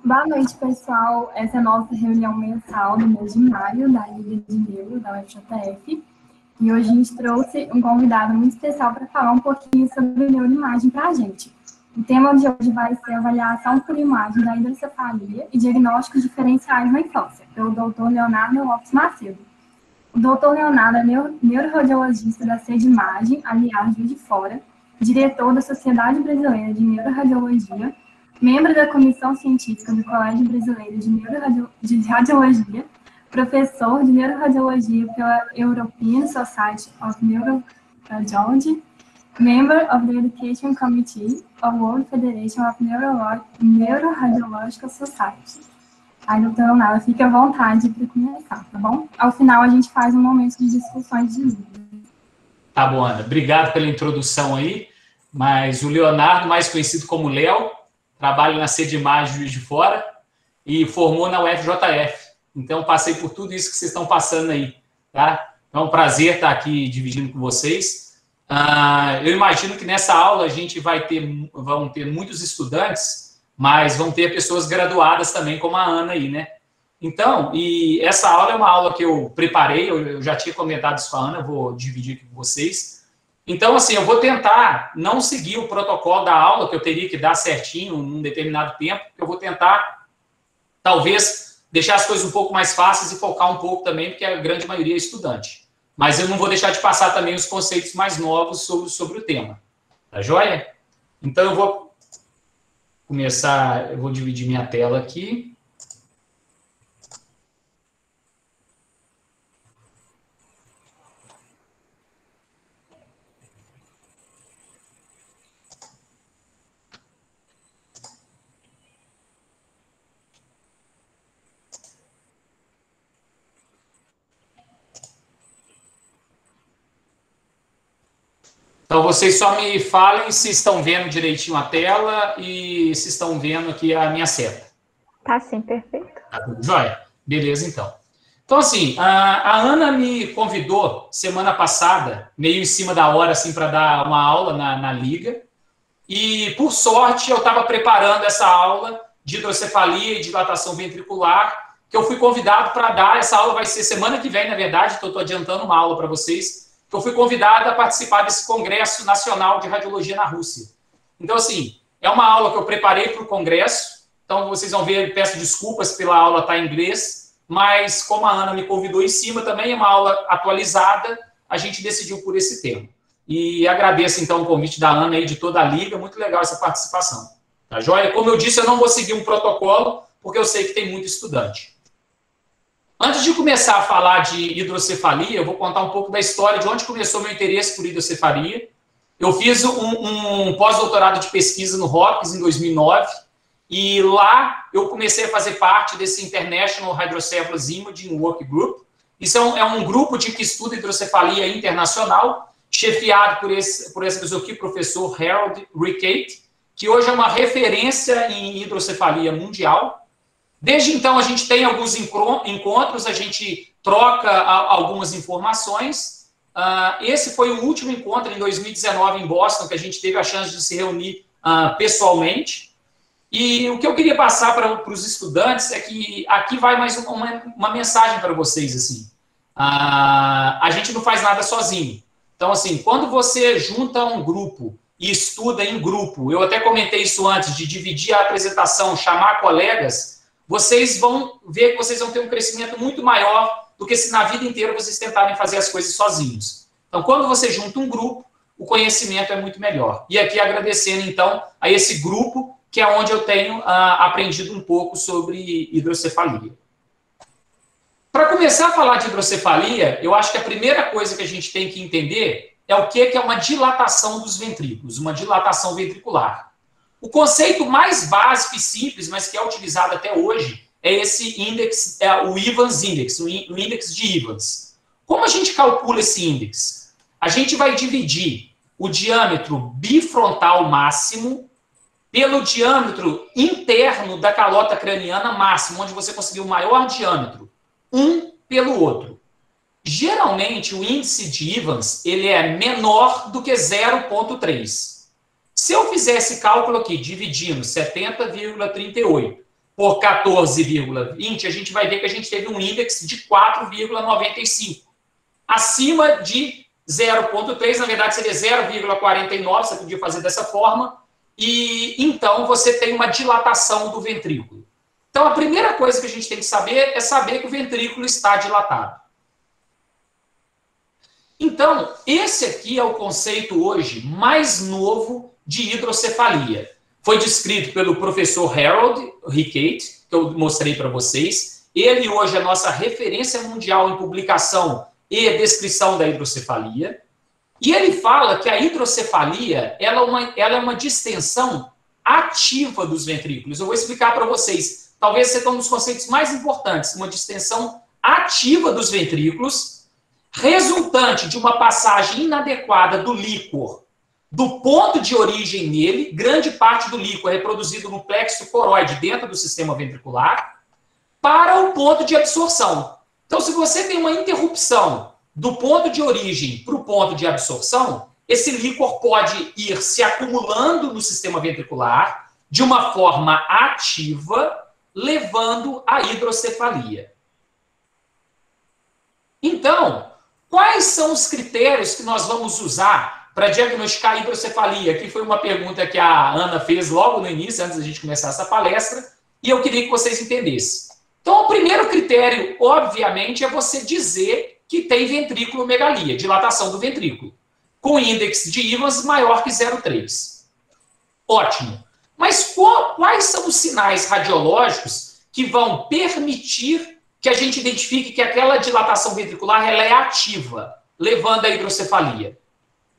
Boa noite, pessoal. Essa é a nossa reunião mensal do mês de maio da Liga de Neuro da UFJF. E hoje a gente trouxe um convidado muito especial para falar um pouquinho sobre neuroimagem para a gente. O tema de hoje vai ser avaliação por imagem da hidrocefalia e diagnósticos diferenciais na infância, pelo Dr. Leonardo Lopes Macedo. O Dr. Leonardo é neuroradiologista da SEDIMAGEM, aliás, Juiz de Fora, diretor da Sociedade Brasileira de Neuroradiologia, membro da Comissão Científica do Colégio Brasileiro de Radiologia, professor de Neuroradiologia pela European Society of Neuroradiology, member of the Education Committee of World Federation of Neuroradiological Societies. Aí, doutor Leonardo, fique à vontade para começar, tá bom? Ao final, a gente faz um momento de discussões de livros. Tá bom, Ana. Obrigado pela introdução aí. Mas o Leonardo, mais conhecido como Léo, trabalha na SEDIMAGEM Juiz de Fora e formou na UFJF. Então, passei por tudo isso que vocês estão passando aí, tá? Então, é um prazer estar aqui dividindo com vocês. Eu imagino que nessa aula a gente vão ter muitos estudantes, mas vão ter pessoas graduadas também, como a Ana aí, né? Então, e essa aula é uma aula que eu preparei, eu já tinha comentado isso com a Ana, eu vou dividir aqui com vocês. Então, assim, eu vou tentar não seguir o protocolo da aula, que eu teria que dar certinho num determinado tempo, eu vou tentar, talvez, deixar as coisas um pouco mais fáceis e focar um pouco também, porque a grande maioria é estudante. Mas eu não vou deixar de passar também os conceitos mais novos sobre o tema. Tá joia? Então, eu vou começar, eu vou dividir minha tela aqui. Então, vocês só me falem se estão vendo direitinho a tela e se estão vendo aqui a minha seta. Tá sim, perfeito. Tá tudo jóia? Beleza, então. Então, assim, a Ana me convidou semana passada, meio em cima da hora, assim, para dar uma aula na Liga. E, por sorte, eu estava preparando essa aula de hidrocefalia e dilatação ventricular, que eu fui convidado para dar. Essa aula vai ser semana que vem, na verdade, então eu estou adiantando uma aula para vocês. Eu fui convidado a participar desse Congresso Nacional de Radiologia na Rússia. Então, assim, é uma aula que eu preparei para o Congresso. Então, vocês vão ver, peço desculpas pela aula estar em inglês, mas como a Ana me convidou em cima, também é uma aula atualizada, a gente decidiu por esse tema. E agradeço, então, o convite da Ana e de toda a Liga, muito legal essa participação. Tá joia? Como eu disse, eu não vou seguir um protocolo, porque eu sei que tem muito estudante. Antes de começar a falar de hidrocefalia, eu vou contar um pouco da história de onde começou meu interesse por hidrocefalia. Eu fiz um pós-doutorado de pesquisa no Hopkins em 2009, e lá eu comecei a fazer parte desse International Hydrocephalus Imaging Work Group. Isso é um grupo que estuda hidrocefalia internacional, chefiado por essa pessoa aqui, professor Harold Rickett, que hoje é uma referência em hidrocefalia mundial. Desde então, a gente tem alguns encontros, a gente troca algumas informações. Esse foi o último encontro, em 2019, em Boston, que a gente teve a chance de se reunir pessoalmente. E o que eu queria passar para os estudantes é que aqui vai mais uma mensagem para vocês. Assim. A gente não faz nada sozinho. Então, assim, quando você junta um grupo e estuda em grupo, eu até comentei isso antes, de dividir a apresentação, chamar colegas, vocês vão ver que vocês vão ter um crescimento muito maior do que se na vida inteira vocês tentarem fazer as coisas sozinhos. Então, quando você junta um grupo, o conhecimento é muito melhor. E aqui agradecendo, então, a esse grupo, que é onde eu tenho aprendido um pouco sobre hidrocefalia. Para começar a falar de hidrocefalia, eu acho que a primeira coisa que a gente tem que entender é o que é uma dilatação dos ventrículos, uma dilatação ventricular. O conceito mais básico e simples, mas que é utilizado até hoje, é esse índice, o Evans Index, o índice de Evans. Como a gente calcula esse índice? A gente vai dividir o diâmetro bifrontal máximo pelo diâmetro interno da calota craniana máximo, onde você conseguiu o maior diâmetro, um pelo outro. Geralmente, o índice de Evans ele é menor do que 0,3. Se eu fizer esse cálculo aqui, dividindo 70,38 por 14,20, a gente vai ver que a gente teve um índice de 4,95. Acima de 0,3, na verdade seria 0,49, você podia fazer dessa forma, e então você tem uma dilatação do ventrículo. Então a primeira coisa que a gente tem que saber é saber que o ventrículo está dilatado. Então, esse aqui é o conceito hoje mais novo de hidrocefalia. Foi descrito pelo professor Harold Rickett, que eu mostrei para vocês. Ele hoje é a nossa referência mundial em publicação e descrição da hidrocefalia. E ele fala que a hidrocefalia ela é uma distensão ativa dos ventrículos. Eu vou explicar para vocês. Talvez esse seja um dos conceitos mais importantes. Uma distensão ativa dos ventrículos, resultante de uma passagem inadequada do líquor do ponto de origem nele, grande parte do líquor é produzido no plexo coroide dentro do sistema ventricular, para o ponto de absorção. Então, se você tem uma interrupção do ponto de origem para o ponto de absorção, esse líquor pode ir se acumulando no sistema ventricular de uma forma ativa, levando à hidrocefalia. Então, quais são os critérios que nós vamos usar para diagnosticar a hidrocefalia? Aqui foi uma pergunta que a Ana fez logo no início, antes da gente começar essa palestra, e eu queria que vocês entendessem. Então, o primeiro critério, obviamente, é você dizer que tem ventriculomegalia, dilatação do ventrículo, com índice de Evans maior que 0,3. Ótimo. Mas quais são os sinais radiológicos que vão permitir que a gente identifique que aquela dilatação ventricular ela é ativa, levando à hidrocefalia?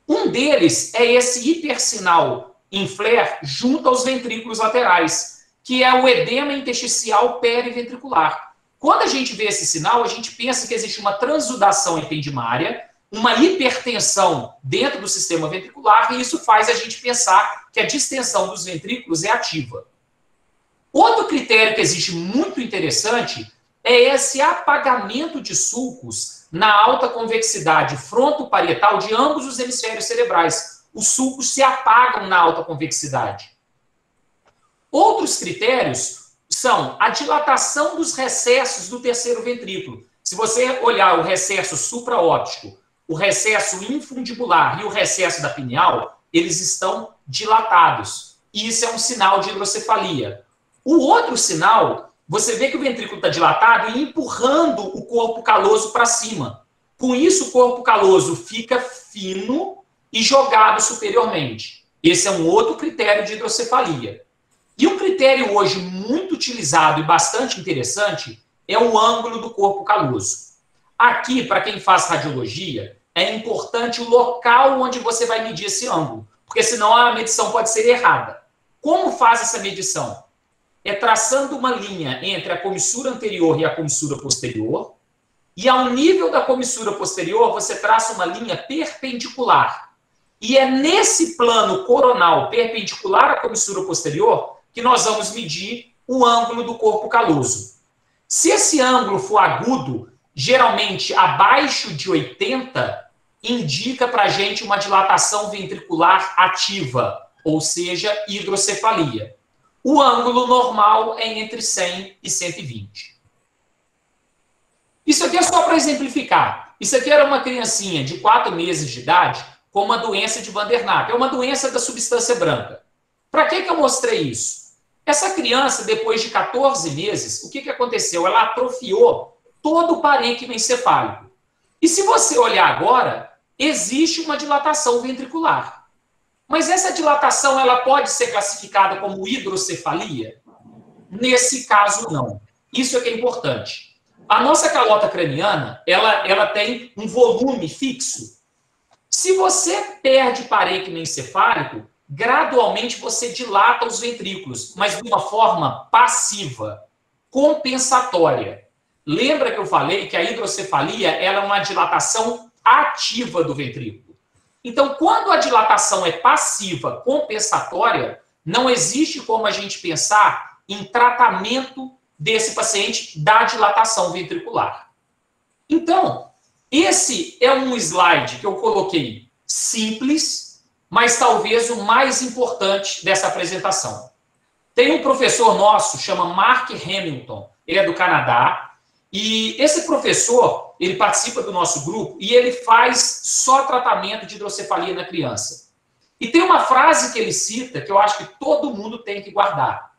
Um deles é esse hipersinal em flare junto aos ventrículos laterais, que é o edema intersticial periventricular. Quando a gente vê esse sinal, a gente pensa que existe uma transudação ependimária, uma hipertensão dentro do sistema ventricular, e isso faz a gente pensar que a distensão dos ventrículos é ativa. Outro critério que existe muito interessante é esse apagamento de sulcos na alta convexidade frontoparietal de ambos os hemisférios cerebrais. Os sulcos se apagam na alta convexidade. Outros critérios são a dilatação dos recessos do terceiro ventrículo. Se você olhar o recesso supraóptico, o recesso infundibular e o recesso da pineal, eles estão dilatados. E isso é um sinal de hidrocefalia. O outro sinal, você vê que o ventrículo está dilatado e empurrando o corpo caloso para cima. Com isso, o corpo caloso fica fino e jogado superiormente. Esse é um outro critério de hidrocefalia. E um critério hoje muito utilizado e bastante interessante é o ângulo do corpo caloso. Aqui, para quem faz radiologia, é importante o local onde você vai medir esse ângulo, porque senão a medição pode ser errada. Como faz essa medição? É traçando uma linha entre a comissura anterior e a comissura posterior, e ao nível da comissura posterior você traça uma linha perpendicular. E é nesse plano coronal perpendicular à comissura posterior que nós vamos medir o ângulo do corpo caloso. Se esse ângulo for agudo, geralmente abaixo de 80, indica para a gente uma dilatação ventricular ativa, ou seja, hidrocefalia. O ângulo normal é entre 100 e 120. Isso aqui é só para exemplificar. Isso aqui era uma criancinha de 4 meses de idade com uma doença de Van der Napp. É uma doença da substância branca. Para que eu mostrei isso? Essa criança, depois de 14 meses, o que aconteceu? Ela atrofiou todo o parênquima encefálico. E se você olhar agora, existe uma dilatação ventricular. Mas essa dilatação ela pode ser classificada como hidrocefalia? Nesse caso, não. Isso é que é importante. A nossa calota craniana, ela tem um volume fixo. Se você perde parênquima encefálico, gradualmente você dilata os ventrículos, mas de uma forma passiva, compensatória. Lembra que eu falei que a hidrocefalia ela é uma dilatação ativa do ventrículo. Então, quando a dilatação é passiva, compensatória, não existe como a gente pensar em tratamento desse paciente da dilatação ventricular. Então, esse é um slide que eu coloquei simples, mas talvez o mais importante dessa apresentação. Tem um professor nosso, chama Mark Hamilton, ele é do Canadá, e esse professor, ele participa do nosso grupo e ele faz só tratamento de hidrocefalia na criança. E tem uma frase que ele cita que eu acho que todo mundo tem que guardar,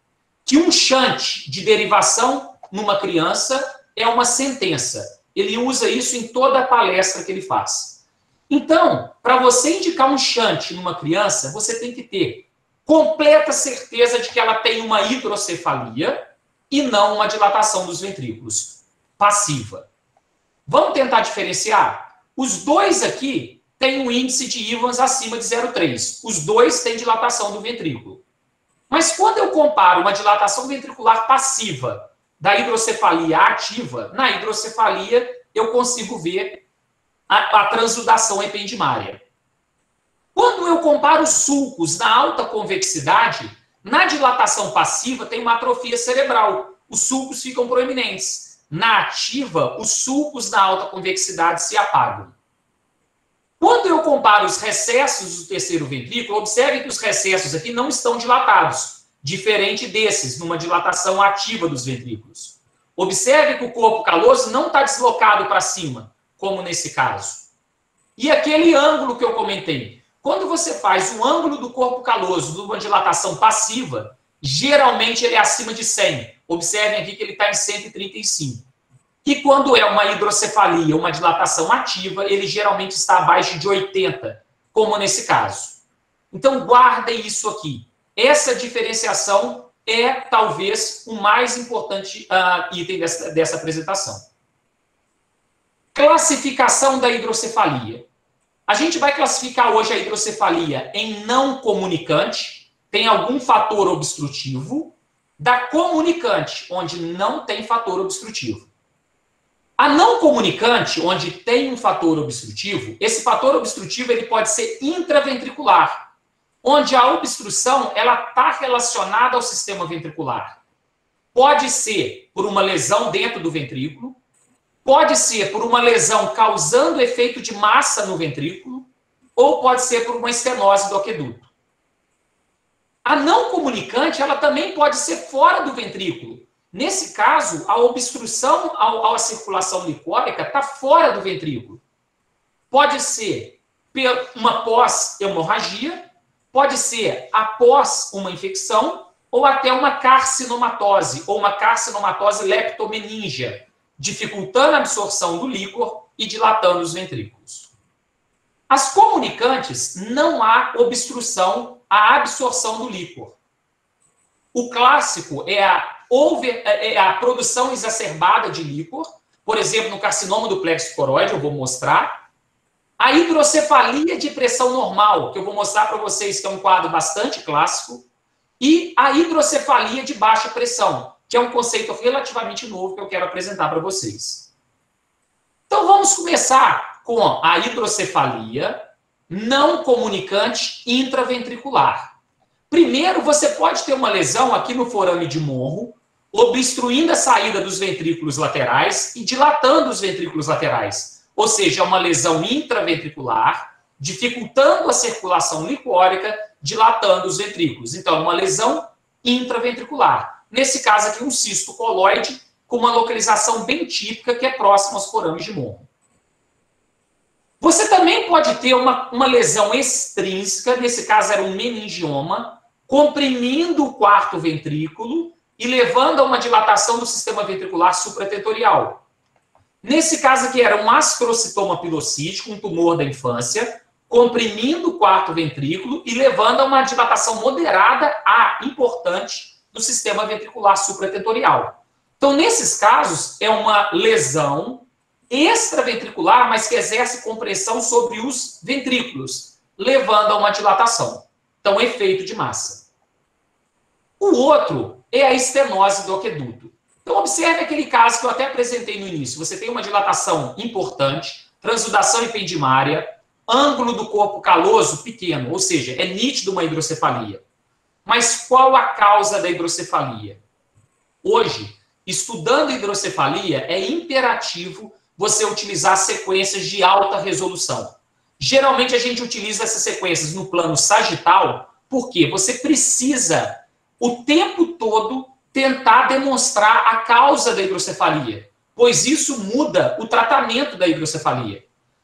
que um shunt de derivação numa criança é uma sentença. Ele usa isso em toda a palestra que ele faz. Então, para você indicar um shunt numa criança, você tem que ter completa certeza de que ela tem uma hidrocefalia e não uma dilatação dos ventrículos passiva. Vamos tentar diferenciar? Os dois aqui têm um índice de Evans acima de 0,3. Os dois têm dilatação do ventrículo. Mas quando eu comparo uma dilatação ventricular passiva da hidrocefalia ativa, na hidrocefalia eu consigo ver a transudação ependimária. Quando eu comparo os sulcos na alta convexidade, na dilatação passiva tem uma atrofia cerebral. Os sulcos ficam proeminentes. Na ativa, os sulcos na alta convexidade se apagam. Quando eu comparo os recessos do terceiro ventrículo, observe que os recessos aqui não estão dilatados, diferente desses, numa dilatação ativa dos ventrículos. Observe que o corpo caloso não está deslocado para cima, como nesse caso. E aquele ângulo que eu comentei, quando você faz um ângulo do corpo caloso numa dilatação passiva, geralmente ele é acima de 100. Observem aqui que ele está em 135. E quando é uma hidrocefalia, uma dilatação ativa, ele geralmente está abaixo de 80, como nesse caso. Então, guardem isso aqui. Essa diferenciação é, talvez, o mais importante item dessa apresentação. Classificação da hidrocefalia. A gente vai classificar hoje a hidrocefalia em não comunicante, tem algum fator obstrutivo, da comunicante, onde não tem fator obstrutivo. A não comunicante, onde tem um fator obstrutivo, esse fator obstrutivo ele pode ser intraventricular, onde a obstrução ela está relacionada ao sistema ventricular. Pode ser por uma lesão dentro do ventrículo, pode ser por uma lesão causando efeito de massa no ventrículo, ou pode ser por uma estenose do aqueduto. A não comunicante, ela também pode ser fora do ventrículo. Nesse caso, a obstrução à circulação licórica está fora do ventrículo. Pode ser uma pós-hemorragia, pode ser após uma infecção, ou até uma carcinomatose, ou uma carcinomatose leptomeníngea, dificultando a absorção do líquor e dilatando os ventrículos. As comunicantes, não há obstrução à absorção do líquor. O clássico é a produção exacerbada de líquor, por exemplo, no carcinoma do plexo coroide, eu vou mostrar. A hidrocefalia de pressão normal, que eu vou mostrar para vocês que é um quadro bastante clássico, e a hidrocefalia de baixa pressão, que é um conceito relativamente novo que eu quero apresentar para vocês. Então, vamos começar com a hidrocefalia não comunicante intraventricular. Primeiro, você pode ter uma lesão aqui no forame de morro, obstruindo a saída dos ventrículos laterais e dilatando os ventrículos laterais. Ou seja, é uma lesão intraventricular, dificultando a circulação licórica, dilatando os ventrículos. Então, é uma lesão intraventricular. Nesse caso aqui, um cisto coloide com uma localização bem típica que é próxima aos forames de morro. Você também pode ter uma lesão extrínseca, nesse caso era um meningioma, comprimindo o quarto ventrículo e levando a uma dilatação do sistema ventricular supratentorial. Nesse caso aqui era um ascrocitoma pilocítico, um tumor da infância, comprimindo o quarto ventrículo e levando a uma dilatação moderada a importante do sistema ventricular supratentorial. Então, nesses casos, é uma lesão extraventricular, mas que exerce compressão sobre os ventrículos, levando a uma dilatação. Então, efeito de massa. O outro é a estenose do aqueduto. Então, observe aquele caso que eu até apresentei no início. Você tem uma dilatação importante, transudação ependimária, ângulo do corpo caloso pequeno, ou seja, é nítido uma hidrocefalia. Mas qual a causa da hidrocefalia? Hoje, estudando hidrocefalia, é imperativo você utilizar sequências de alta resolução. Geralmente a gente utiliza essas sequências no plano sagital, porque você precisa o tempo todo tentar demonstrar a causa da hidrocefalia, pois isso muda o tratamento da hidrocefalia.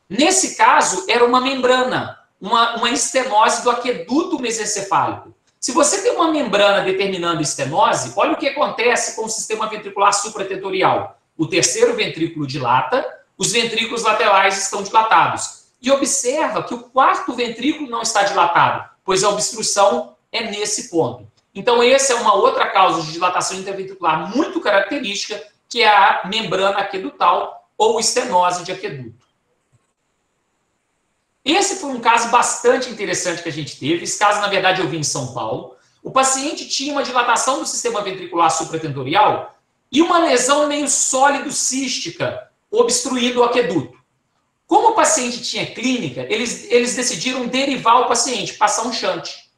Nesse caso, era uma membrana, uma estenose do aqueduto mesencefálico. Se você tem uma membrana determinando estenose, olha o que acontece com o sistema ventricular supratentorial. O terceiro ventrículo dilata, os ventrículos laterais estão dilatados. E observa que o quarto ventrículo não está dilatado, pois a obstrução é nesse ponto. Então, essa é uma outra causa de dilatação interventricular muito característica, que é a membrana aquedutal ou estenose de aqueduto. Esse foi um caso bastante interessante que a gente teve. Esse caso, na verdade, eu vi em São Paulo. O paciente tinha uma dilatação do sistema ventricular supratentorial e uma lesão meio sólido-cística obstruindo o aqueduto. Como o paciente tinha clínica, eles decidiram derivar o paciente, passar um shunt.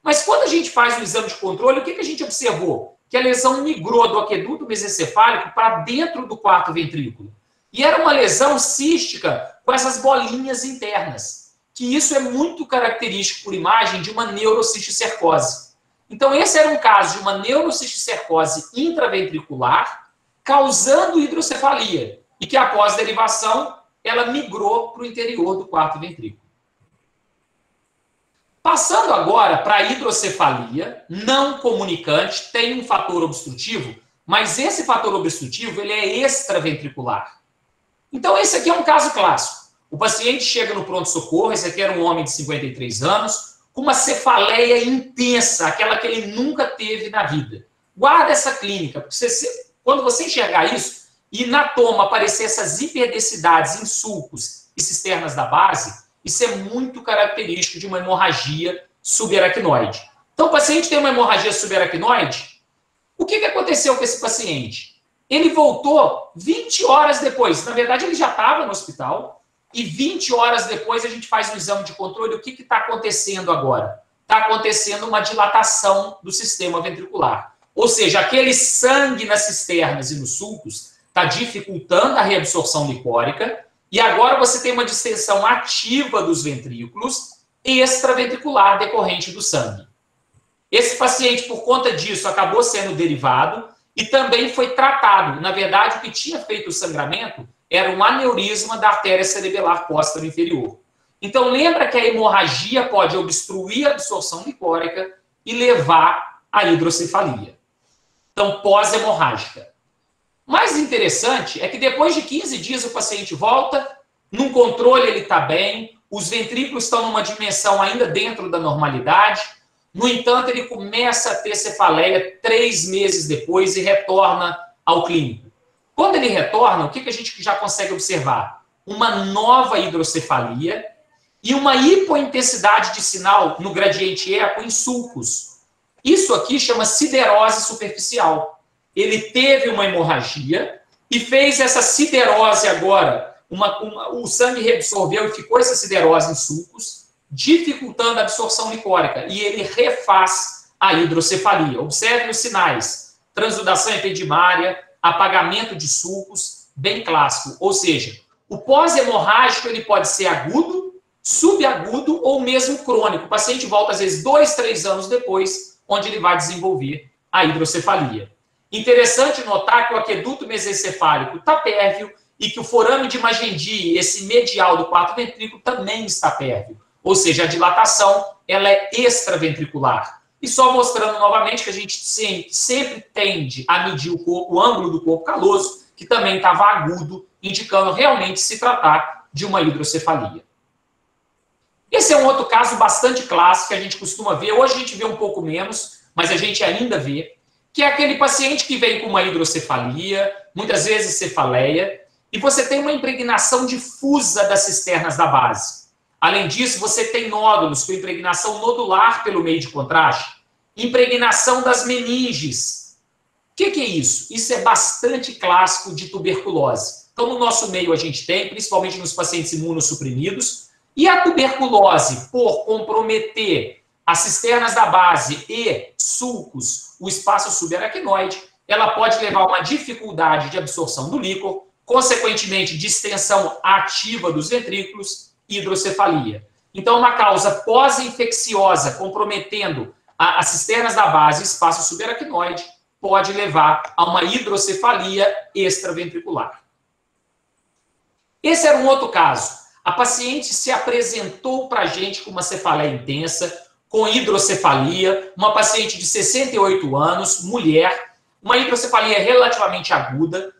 Mas quando a gente faz o exame de controle, o que a gente observou? Que a lesão migrou do aqueduto mesencefálico para dentro do quarto ventrículo. E era uma lesão cística com essas bolinhas internas, que isso é muito característico por imagem de uma neurocisticercose. Então, esse era um caso de uma neurocisticercose intraventricular causando hidrocefalia, e que após derivação, ela migrou para o interior do quarto ventrículo. Passando agora para a hidrocefalia não comunicante, tem um fator obstrutivo, mas esse fator obstrutivo ele é extraventricular. Então, esse aqui é um caso clássico. O paciente chega no pronto-socorro, esse aqui era um homem de 53 anos, com uma cefaleia intensa, aquela que ele nunca teve na vida. Guarda essa clínica, porque quando você enxergar isso, e na toma aparecer essas hiperdensidades em sulcos e cisternas da base, isso é muito característico de uma hemorragia subaracnoide. Então, o paciente tem uma hemorragia subaracnoide, o que aconteceu com esse paciente? Ele voltou 20 horas depois. Na verdade, ele já estava no hospital. E 20 horas depois a gente faz um exame de controle. O que está acontecendo agora? Está acontecendo uma dilatação do sistema ventricular. Ou seja, aquele sangue nas cisternas e nos sulcos está dificultando a reabsorção licórica. E agora você tem uma distensão ativa dos ventrículos extraventricular decorrente do sangue. Esse paciente, por conta disso, acabou sendo derivado e também foi tratado. Na verdade, o que tinha feito o sangramento era um aneurisma da artéria cerebelar póstera inferior. Então, lembra que a hemorragia pode obstruir a absorção licórica e levar à hidrocefalia. Então, pós-hemorrágica. Mais interessante é que depois de 15 dias o paciente volta, num controle ele está bem, os ventrículos estão numa dimensão ainda dentro da normalidade. No entanto, ele começa a ter cefaleia 3 meses depois e retorna ao clínico. Quando ele retorna, o que a gente já consegue observar? Uma nova hidrocefalia e uma hipointensidade de sinal no gradiente eco em sulcos. Isso aqui chama siderose superficial. Ele teve uma hemorragia e fez essa siderose agora. O sangue reabsorveu e ficou essa siderose em sulcos, dificultando a absorção licórica, e ele refaz a hidrocefalia. Observe os sinais: transudação epidimária, apagamento de sulcos, bem clássico. Ou seja, o pós-hemorrágico ele pode ser agudo, subagudo ou mesmo crônico. O paciente volta, às vezes, 2, 3 anos depois, onde ele vai desenvolver a hidrocefalia. Interessante notar que o aqueduto mesencefálico está pérvio e que o forame de Magendie, esse medial do quarto ventrículo, também está pérvio. Ou seja, a dilatação ela é extraventricular. E só mostrando novamente que a gente sempre tende a medir o ângulo do corpo caloso, que também estava agudo, indicando realmente se tratar de uma hidrocefalia. Esse é um outro caso bastante clássico que a gente costuma ver. Hoje a gente vê um pouco menos, mas a gente ainda vê, que é aquele paciente que vem com uma hidrocefalia, muitas vezes cefaleia, e você tem uma impregnação difusa das cisternas da base. Além disso, você tem nódulos com impregnação nodular pelo meio de contraste, impregnação das meninges. O que é isso? Isso é bastante clássico de tuberculose. Então, no nosso meio a gente tem, principalmente nos pacientes imunossuprimidos, e a tuberculose, por comprometer as cisternas da base e sulcos, o espaço subaracnoide, ela pode levar a uma dificuldade de absorção do líquor, consequentemente, distensão ativa dos ventrículos, hidrocefalia. Então, uma causa pós-infecciosa comprometendo as cisternas da base e espaço subaracnoide pode levar a uma hidrocefalia extraventricular. Esse era um outro caso. A paciente se apresentou para a gente com uma cefaleia intensa, com hidrocefalia, uma paciente de 68 anos, mulher, uma hidrocefalia relativamente aguda,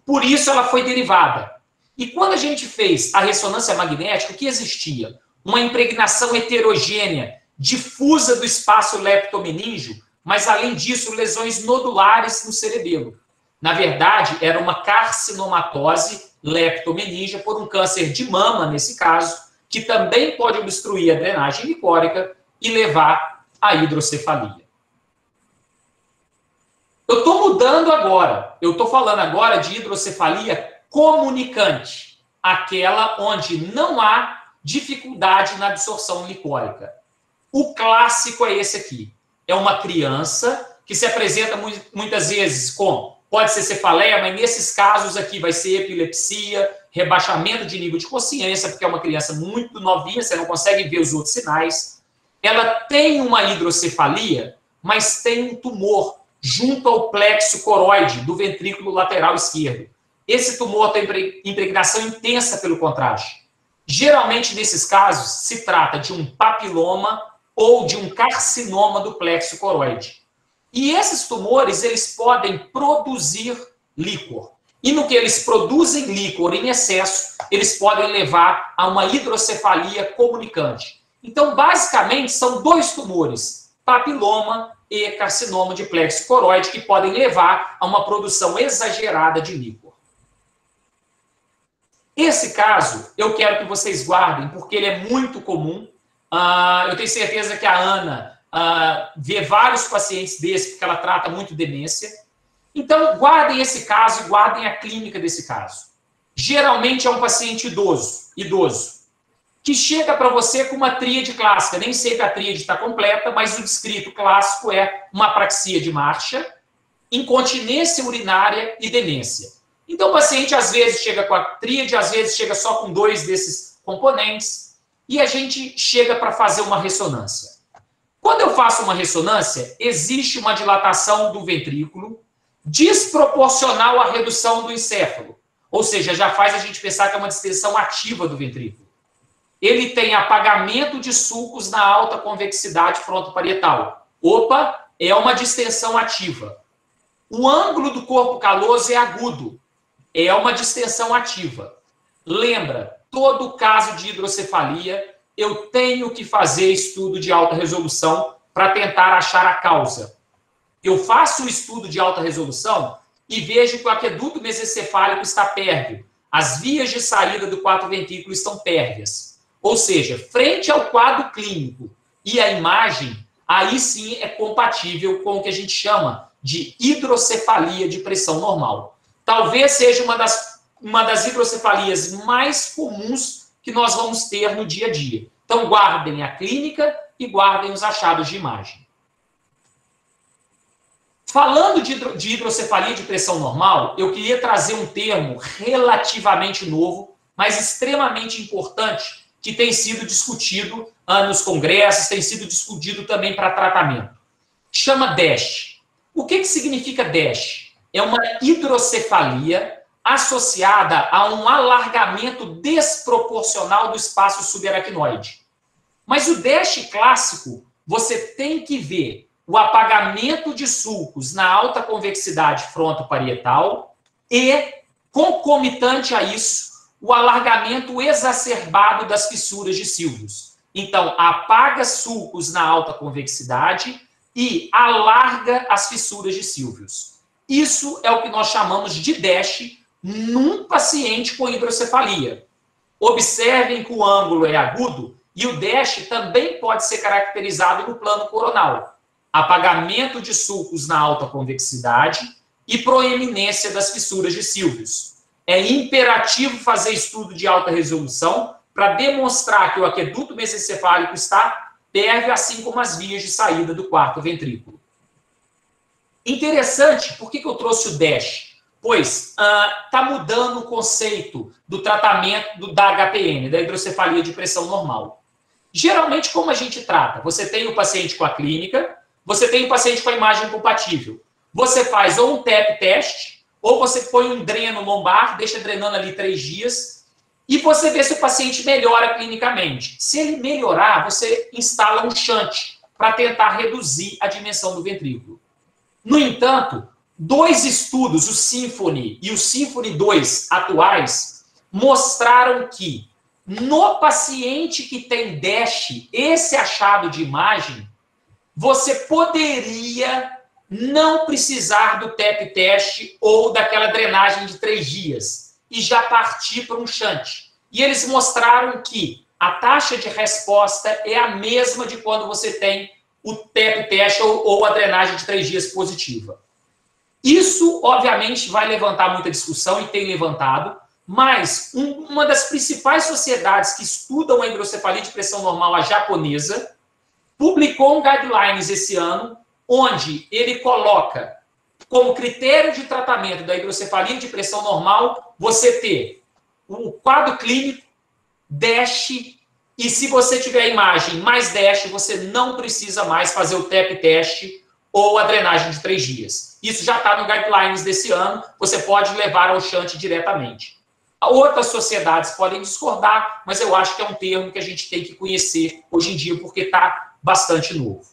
por isso ela foi derivada. E quando a gente fez a ressonância magnética, o que existia? Uma impregnação heterogênea, difusa do espaço leptomeníngeo, mas além disso, lesões nodulares no cerebelo. Na verdade, era uma carcinomatose leptomeníngea por um câncer de mama, nesse caso, que também pode obstruir a drenagem licórica e levar à hidrocefalia. Eu estou mudando agora. Eu estou falando agora de hidrocefalia comunicante, aquela onde não há dificuldade na absorção licórica. O clássico é esse aqui. É uma criança que se apresenta muitas vezes com, pode ser cefaleia, mas nesses casos aqui vai ser epilepsia, rebaixamento de nível de consciência, porque é uma criança muito novinha, você não consegue ver os outros sinais. Ela tem uma hidrocefalia, mas tem um tumor junto ao plexo coroide do ventrículo lateral esquerdo. Esse tumor tem impregnação intensa pelo contraste. Geralmente, nesses casos, se trata de um papiloma ou de um carcinoma do plexo coroide. E esses tumores, eles podem produzir líquor. E no que eles produzem líquor em excesso, eles podem levar a uma hidrocefalia comunicante. Então, basicamente, são dois tumores, papiloma e carcinoma de plexo coroide, que podem levar a uma produção exagerada de líquor. Esse caso, eu quero que vocês guardem, porque ele é muito comum. Eu tenho certeza que a Ana vê vários pacientes desses, porque ela trata muito demência. Então, guardem esse caso e guardem a clínica desse caso. Geralmente é um paciente idoso, que chega para você com uma tríade clássica. Nem sempre a tríade está completa, mas o descrito clássico é uma apraxia de marcha, incontinência urinária e demência. Então, o paciente às vezes chega com a tríade, às vezes chega só com 2 desses componentes, e a gente chega para fazer uma ressonância. Quando eu faço uma ressonância, existe uma dilatação do ventrículo desproporcional à redução do encéfalo. Ou seja, já faz a gente pensar que é uma distensão ativa do ventrículo. Ele tem apagamento de sulcos na alta convexidade frontoparietal. Opa, é uma distensão ativa. O ângulo do corpo caloso é agudo. É uma distensão ativa. Lembra, todo caso de hidrocefalia, eu tenho que fazer estudo de alta resolução para tentar achar a causa. Eu faço o estudo de alta resolução e vejo que o aqueduto mesencefálico está pérvio. As vias de saída do quarto ventrículo estão pérvias. Ou seja, frente ao quadro clínico e a imagem, aí sim é compatível com o que a gente chama de hidrocefalia de pressão normal. Talvez seja uma das hidrocefalias mais comuns que nós vamos ter no dia a dia. Então, guardem a clínica e guardem os achados de imagem. Falando de hidrocefalia de pressão normal, eu queria trazer um termo relativamente novo, mas extremamente importante, que tem sido discutido nos congressos, tem sido discutido também para tratamento. Chama DASH. O que significa DASH? É uma hidrocefalia associada a um alargamento desproporcional do espaço subaracnoide. Mas o DASH clássico, você tem que ver o apagamento de sulcos na alta convexidade frontoparietal e, concomitante a isso, o alargamento exacerbado das fissuras de Silvius. Então, apaga sulcos na alta convexidade e alarga as fissuras de Silvius. Isso é o que nós chamamos de DASH num paciente com hidrocefalia. Observem que o ângulo é agudo e o DASH também pode ser caracterizado no plano coronal. Apagamento de sulcos na alta convexidade e proeminência das fissuras de Silvius. É imperativo fazer estudo de alta resolução para demonstrar que o aqueduto mesencefálico está pérvio, assim como as vias de saída do quarto ventrículo. Interessante, por que eu trouxe o DASH? Pois está mudando o conceito do tratamento da HPN, da hidrocefalia de pressão normal. Geralmente, como a gente trata? Você tem o paciente com a clínica, você tem o paciente com a imagem compatível. Você faz ou um TEP teste, ou você põe um dreno lombar, deixa drenando ali 3 dias, e você vê se o paciente melhora clinicamente. Se ele melhorar, você instala um shunt para tentar reduzir a dimensão do ventrículo. No entanto, 2 estudos, o Symphony e o Symphony 2 atuais, mostraram que no paciente que tem DASH, esse achado de imagem, você poderia não precisar do TEP teste ou daquela drenagem de 3 dias e já partir para um shunt. E eles mostraram que a taxa de resposta é a mesma de quando você tem o TEP teste ou a drenagem de 3 dias positiva. Isso, obviamente, vai levantar muita discussão e tem levantado, mas uma das principais sociedades que estudam a hidrocefalia de pressão normal, a japonesa, publicou um guidelines esse ano, onde ele coloca como critério de tratamento da hidrocefalia de pressão normal você ter o quadro clínico, DASH, e se você tiver a imagem mais DASH, você não precisa mais fazer o TEP teste ou a drenagem de 3 dias. Isso já está no guidelines desse ano, você pode levar ao shunt diretamente. Outras sociedades podem discordar, mas eu acho que é um termo que a gente tem que conhecer hoje em dia, porque está bastante novo.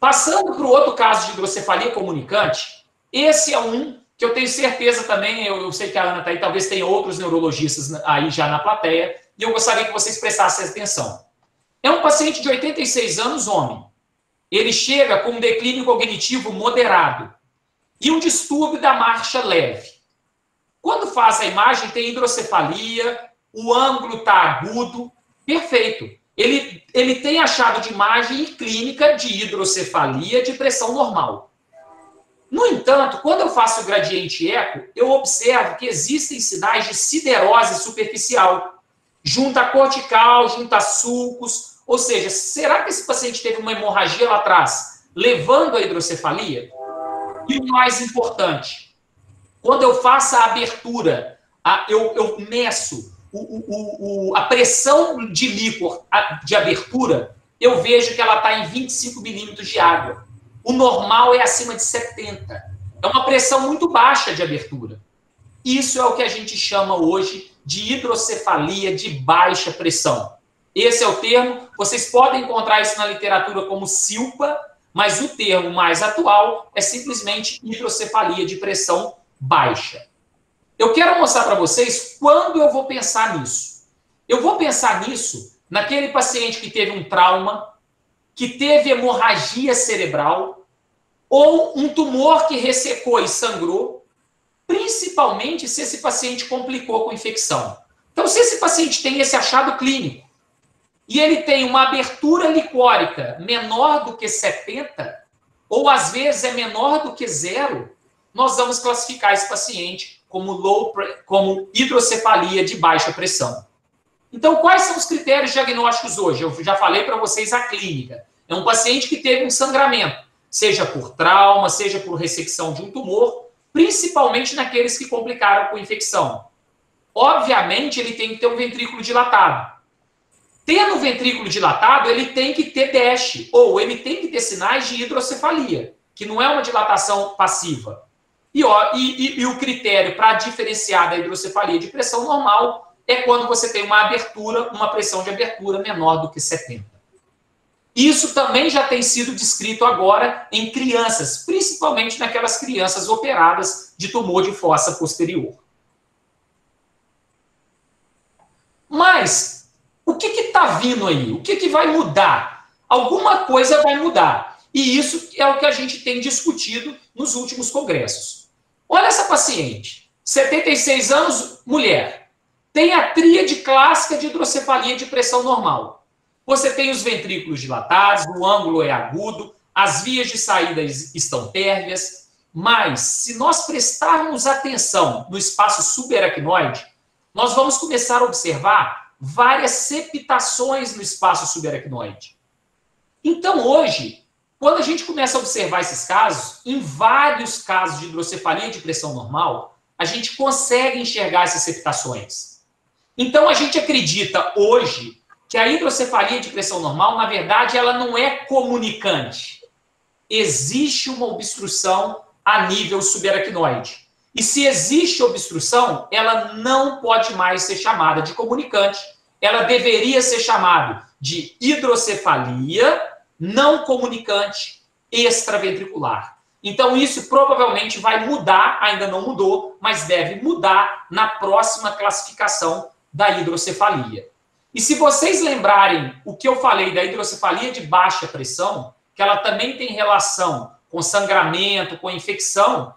Passando para o outro caso de hidrocefalia comunicante, esse é um que eu tenho certeza também, eu sei que a Ana está aí, talvez tenha outros neurologistas aí já na plateia, e eu gostaria que vocês prestassem atenção. É um paciente de 86 anos, homem. Ele chega com um declínio cognitivo moderado e um distúrbio da marcha leve. Quando faz a imagem, tem hidrocefalia, o ângulo está agudo, perfeito. Ele tem achado de imagem clínica de hidrocefalia de pressão normal. No entanto, quando eu faço o gradiente eco, eu observo que existem sinais de siderose superficial, junto à cortical, junto a sulcos. Ou seja, será que esse paciente teve uma hemorragia lá atrás, levando a hidrocefalia? E o mais importante, quando eu faço a abertura, eu meço a pressão de líquor de abertura, eu vejo que ela está em 25 milímetros de água. O normal é acima de 70. É uma pressão muito baixa de abertura. Isso é o que a gente chama hoje de hidrocefalia de baixa pressão. Esse é o termo. Vocês podem encontrar isso na literatura como SILPA, mas o termo mais atual é simplesmente hidrocefalia de pressão baixa. Eu quero mostrar para vocês quando eu vou pensar nisso. Eu vou pensar nisso naquele paciente que teve um trauma, que teve hemorragia cerebral, ou um tumor que ressecou e sangrou, principalmente se esse paciente complicou com infecção. Então, se esse paciente tem esse achado clínico, e ele tem uma abertura licórica menor do que 70, ou às vezes é menor do que 0, nós vamos classificar esse paciente como hidrocefalia de baixa pressão. Então, quais são os critérios diagnósticos hoje? Eu já falei para vocês a clínica. É um paciente que teve um sangramento, seja por trauma, seja por ressecção de um tumor, principalmente naqueles que complicaram com infecção. Obviamente, ele tem que ter um ventrículo dilatado. Tendo o ventrículo dilatado, ele tem que ter DASH, ou ele tem que ter sinais de hidrocefalia, que não é uma dilatação passiva. E o critério para diferenciar da hidrocefalia de pressão normal é quando você tem uma abertura, uma pressão de abertura menor do que 70. Isso também já tem sido descrito agora em crianças, principalmente naquelas crianças operadas de tumor de fossa posterior. Mas o que está vindo aí? O que vai mudar? Alguma coisa vai mudar. E isso é o que a gente tem discutido nos últimos congressos. Olha essa paciente, 76 anos, mulher. Tem a tríade clássica de hidrocefalia de pressão normal. Você tem os ventrículos dilatados, o ângulo é agudo, as vias de saída estão térreas, mas se nós prestarmos atenção no espaço subaracnoide, nós vamos começar a observar várias septações no espaço subaracnoide. Então, hoje, quando a gente começa a observar esses casos, em vários casos de hidrocefalia de pressão normal, a gente consegue enxergar essas septações. Então, a gente acredita hoje que a hidrocefalia de pressão normal, na verdade, ela não é comunicante. Existe uma obstrução a nível subaracnoide. E se existe obstrução, ela não pode mais ser chamada de comunicante. Ela deveria ser chamada de hidrocefalia não comunicante extraventricular. Então, isso provavelmente vai mudar, ainda não mudou, mas deve mudar na próxima classificação da hidrocefalia. E se vocês lembrarem o que eu falei da hidrocefalia de baixa pressão, que ela também tem relação com sangramento, com infecção,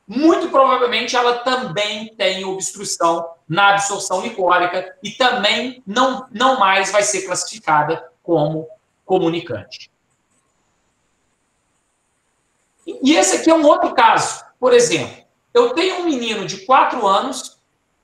muito provavelmente ela também tem obstrução na absorção licórica e também não mais vai ser classificada como comunicante. E esse aqui é um outro caso. Por exemplo, eu tenho um menino de 4 anos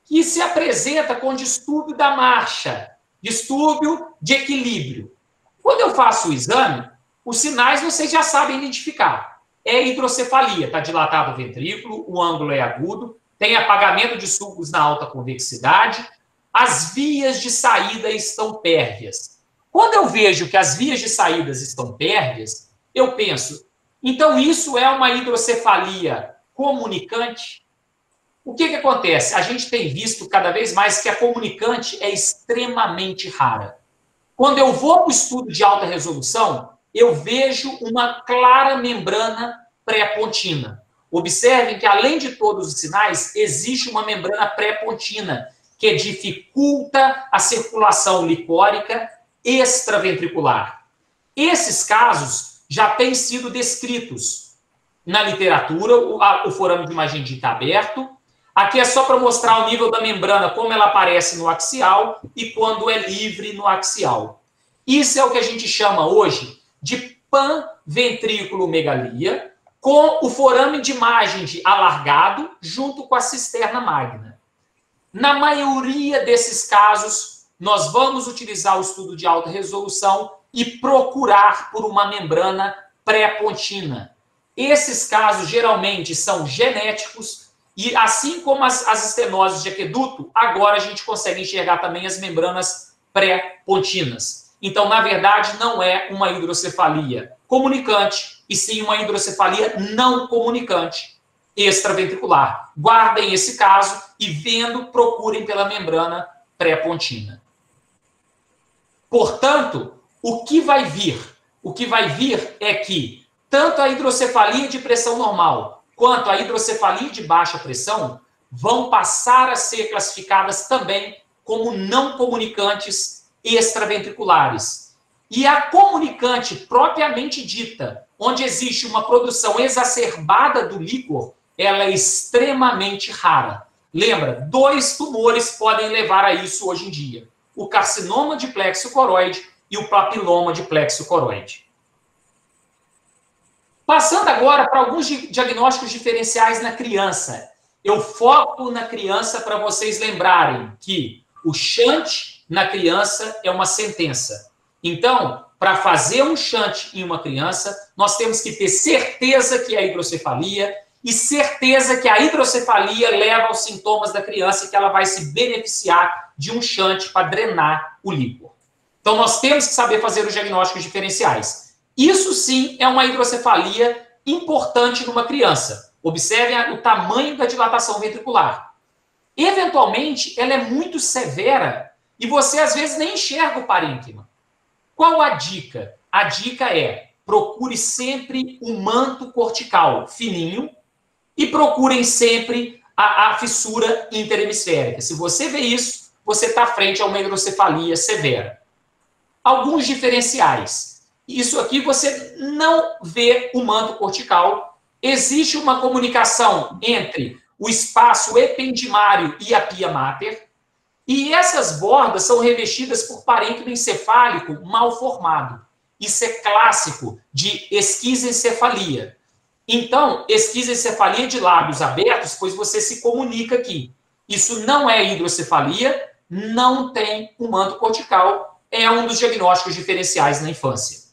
que se apresenta com distúrbio da marcha, distúrbio de equilíbrio. Quando eu faço o exame, os sinais vocês já sabem identificar. É hidrocefalia, está dilatado o ventrículo, o ângulo é agudo, tem apagamento de sulcos na alta convexidade, as vias de saída estão pérvias. Quando eu vejo que as vias de saída estão pérvias, eu penso, então isso é uma hidrocefalia comunicante? O que acontece? A gente tem visto cada vez mais que a comunicante é extremamente rara. Quando eu vou para o estudo de alta resolução, eu vejo uma clara membrana pré-pontina. Observem que, além de todos os sinais, existe uma membrana pré-pontina que dificulta a circulação licórica extraventricular. Esses casos já têm sido descritos na literatura, o forame de Magendie está aberto. Aqui é só para mostrar o nível da membrana, como ela aparece no axial e quando é livre no axial. Isso é o que a gente chama hoje de panventrículomegalia, com o forame de Magendie alargado junto com a cisterna magna. Na maioria desses casos, nós vamos utilizar o estudo de alta resolução e procurar por uma membrana pré-pontina. Esses casos geralmente são genéticos e, assim como as estenoses de aqueduto, agora a gente consegue enxergar também as membranas pré-pontinas. Então, na verdade, não é uma hidrocefalia comunicante, e sim uma hidrocefalia não comunicante extraventricular. Guardem esse caso e, vendo, procurem pela membrana pré-pontina. Portanto, o que vai vir? O que vai vir é que tanto a hidrocefalia de pressão normal quanto a hidrocefalia de baixa pressão vão passar a ser classificadas também como não comunicantes extraventriculares. E a comunicante propriamente dita, onde existe uma produção exacerbada do líquor, ela é extremamente rara. Lembra, 2 tumores podem levar a isso hoje em dia. O carcinoma de plexo coroide e o papiloma de plexo coroide. Passando agora para alguns diagnósticos diferenciais na criança. Eu foco na criança para vocês lembrarem que o shunt na criança é uma sentença. Então, para fazer um shunt em uma criança, nós temos que ter certeza que é hidrocefalia e certeza que a hidrocefalia leva aos sintomas da criança e que ela vai se beneficiar de um shunt para drenar o líquor. Então, nós temos que saber fazer os diagnósticos diferenciais. Isso sim é uma hidrocefalia importante numa criança. Observem o tamanho da dilatação ventricular. Eventualmente, ela é muito severa e você, às vezes, nem enxerga o parênquima. Qual a dica? A dica é: procure sempre o manto cortical fininho e procurem sempre a fissura interhemisférica. Se você vê isso, você está frente a uma hidrocefalia severa. Alguns diferenciais. Isso aqui você não vê o manto cortical. Existe uma comunicação entre o espaço ependimário e a pia mater. E essas bordas são revestidas por parênquima encefálico mal formado. Isso é clássico de esquisencefalia. Então, esquisencefalia de lábios abertos, pois você se comunica aqui. Isso não é hidrocefalia, não tem um manto cortical, é um dos diagnósticos diferenciais na infância.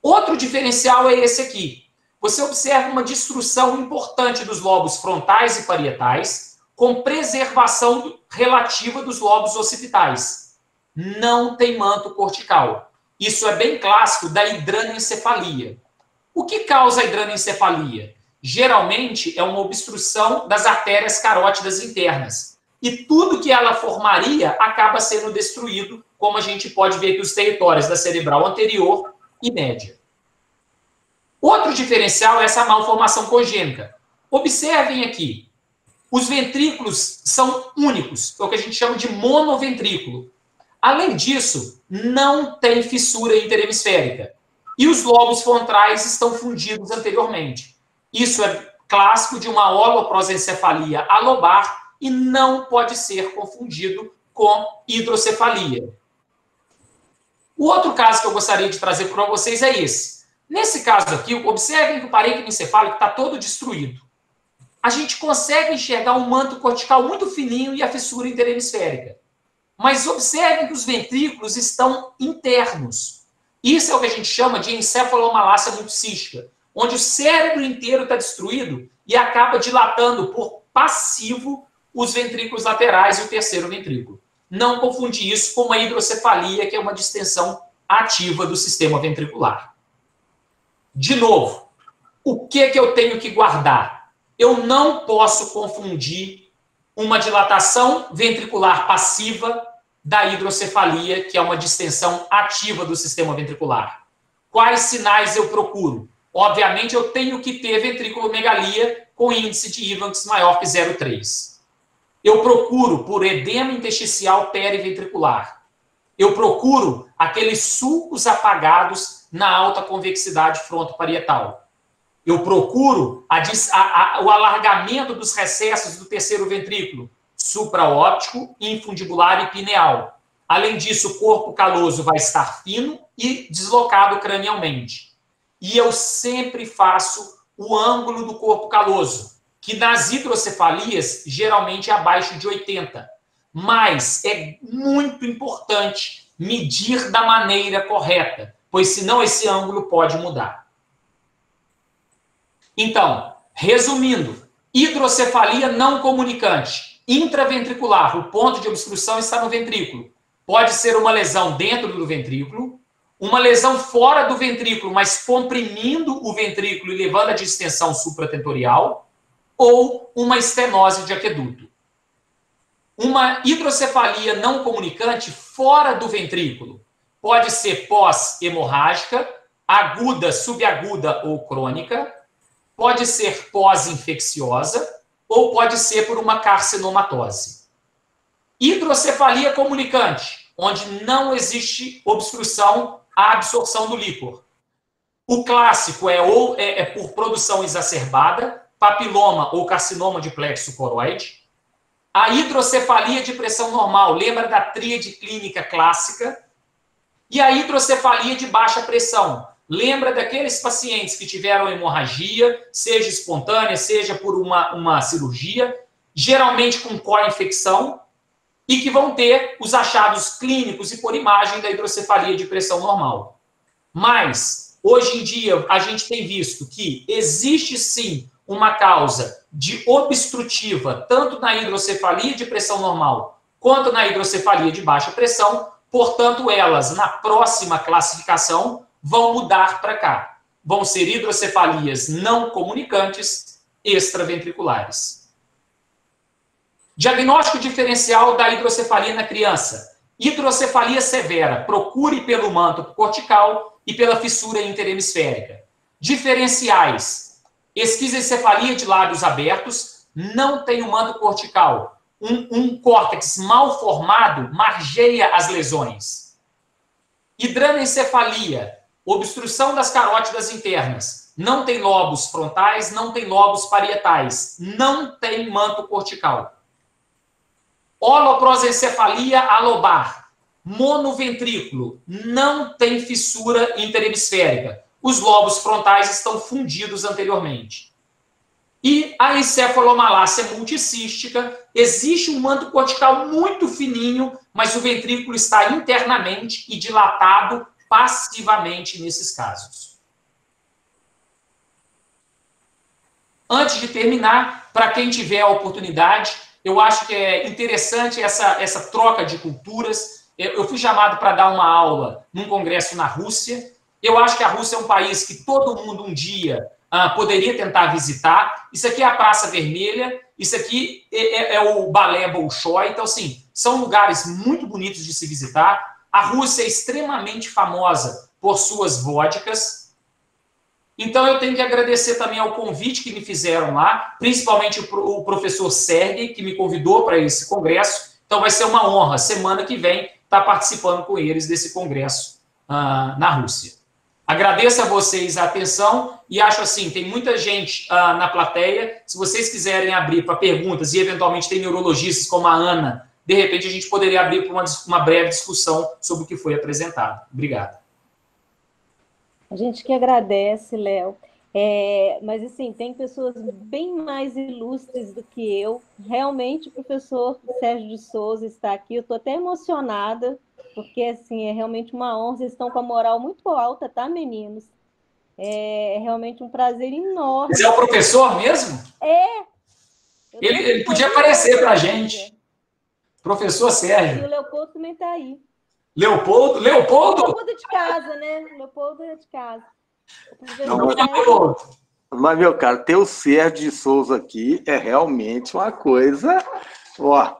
Outro diferencial é esse aqui. Você observa uma destruição importante dos lobos frontais e parietais, com preservação relativa dos lobos occipitais. não tem manto cortical. Isso é bem clássico da hidranencefalia. O que causa a hidranencefalia? Geralmente é uma obstrução das artérias carótidas internas. E tudo que ela formaria acaba sendo destruído, como a gente pode ver aqui os territórios da cerebral anterior e média. Outro diferencial é essa malformação congênita. Observem aqui, os ventrículos são únicos, é o que a gente chama de monoventrículo. Além disso, não tem fissura interhemisférica. E os lobos frontais estão fundidos anteriormente. Isso é clássico de uma holoprosencefalia alobar e não pode ser confundido com hidrocefalia. O outro caso que eu gostaria de trazer para vocês é esse. Nesse caso aqui, observem que o parênquima encefálico está todo destruído. A gente consegue enxergar um manto cortical muito fininho e a fissura interhemisférica. Mas observem que os ventrículos estão internos. Isso é o que a gente chama de encefalomalácia multicística, onde o cérebro inteiro está destruído e acaba dilatando por passivo os ventrículos laterais e o terceiro ventrículo. Não confundir isso com uma hidrocefalia, que é uma distensão ativa do sistema ventricular. De novo, o que eu tenho que guardar? Eu não posso confundir uma dilatação ventricular passiva da hidrocefalia, que é uma distensão ativa do sistema ventricular. Quais sinais eu procuro? Obviamente, eu tenho que ter ventriculomegalia com índice de Evans maior que 0,3. Eu procuro por edema intersticial periventricular. Eu procuro aqueles sulcos apagados na alta convexidade frontoparietal. Eu procuro o alargamento dos recessos do terceiro ventrículo, supraóptico, infundibular e pineal. Além disso, o corpo caloso vai estar fino e deslocado cranialmente. E eu sempre faço o ângulo do corpo caloso, que nas hidrocefalias geralmente é abaixo de 80. Mas é muito importante medir da maneira correta, pois senão esse ângulo pode mudar. Então, resumindo, hidrocefalia não comunicante, intraventricular, o ponto de obstrução está no ventrículo. Pode ser uma lesão dentro do ventrículo, uma lesão fora do ventrículo, mas comprimindo o ventrículo e levando a distensão supratentorial, ou uma estenose de aqueduto. Uma hidrocefalia não comunicante fora do ventrículo pode ser pós-hemorrágica, aguda, subaguda ou crônica, pode ser pós-infecciosa ou pode ser por uma carcinomatose. Hidrocefalia comunicante, onde não existe obstrução à absorção do líquor. O clássico é por produção exacerbada, papiloma ou carcinoma de plexo coroide. A hidrocefalia de pressão normal, lembra da tríade clínica clássica? E a hidrocefalia de baixa pressão, lembra daqueles pacientes que tiveram hemorragia, seja espontânea, seja por uma cirurgia, geralmente com co-infecção, e que vão ter os achados clínicos e por imagem da hidrocefalia de pressão normal. Mas, hoje em dia, a gente tem visto que existe sim uma causa de obstrutiva, tanto na hidrocefalia de pressão normal, quanto na hidrocefalia de baixa pressão, portanto, elas, na próxima classificação, vão mudar para cá. Vão ser hidrocefalias não comunicantes extraventriculares. Diagnóstico diferencial da hidrocefalia na criança. Hidrocefalia severa. Procure pelo manto cortical e pela fissura interhemisférica. Diferenciais. Esquizocefalia de lábios abertos. Não tem o manto cortical. Um córtex mal formado margeia as lesões. Hidranencefalia. Obstrução das carótidas internas. Não tem lobos frontais, não tem lobos parietais. Não tem manto cortical. Holoprosencefalia alobar, monoventrículo, não tem fissura interhemisférica. Os lobos frontais estão fundidos anteriormente. E a encefalomalácia multicística, existe um manto cortical muito fininho, mas o ventrículo está internamente e dilatado passivamente nesses casos. Antes de terminar, para quem tiver a oportunidade, eu acho que é interessante essa troca de culturas. Eu fui chamado para dar uma aula num congresso na Rússia. Eu acho que a Rússia é um país que todo mundo um dia poderia tentar visitar. Isso aqui é a Praça Vermelha, isso aqui é o Balé Bolshoi. Então, assim, são lugares muito bonitos de se visitar. A Rússia é extremamente famosa por suas vodkas. Então, eu tenho que agradecer também ao convite que me fizeram lá, principalmente o professor Sergei, que me convidou para esse congresso. Então, vai ser uma honra, semana que vem, estar participando com eles desse congresso na Rússia. Agradeço a vocês a atenção e acho assim, tem muita gente na plateia. Se vocês quiserem abrir para perguntas e, eventualmente, tem neurologistas como a Ana, de repente, a gente poderia abrir para uma breve discussão sobre o que foi apresentado. Obrigado. A gente que agradece, Léo. Mas, assim, tem pessoas bem mais ilustres do que eu. Realmente, o professor Sérgio de Souza está aqui. Eu estou até emocionada, porque, assim, é realmente uma honra. Vocês estão com a moral muito alta, tá, meninos? É realmente um prazer enorme. Você é o professor mesmo? Ele podia aparecer para a gente. Professor Sérgio. E o Leopoldo também está aí. Leopoldo? Leopoldo é de casa, né? Leopoldo é de casa. Mas, meu cara, ter o Sérgio de Souza aqui é realmente uma coisa... Ó.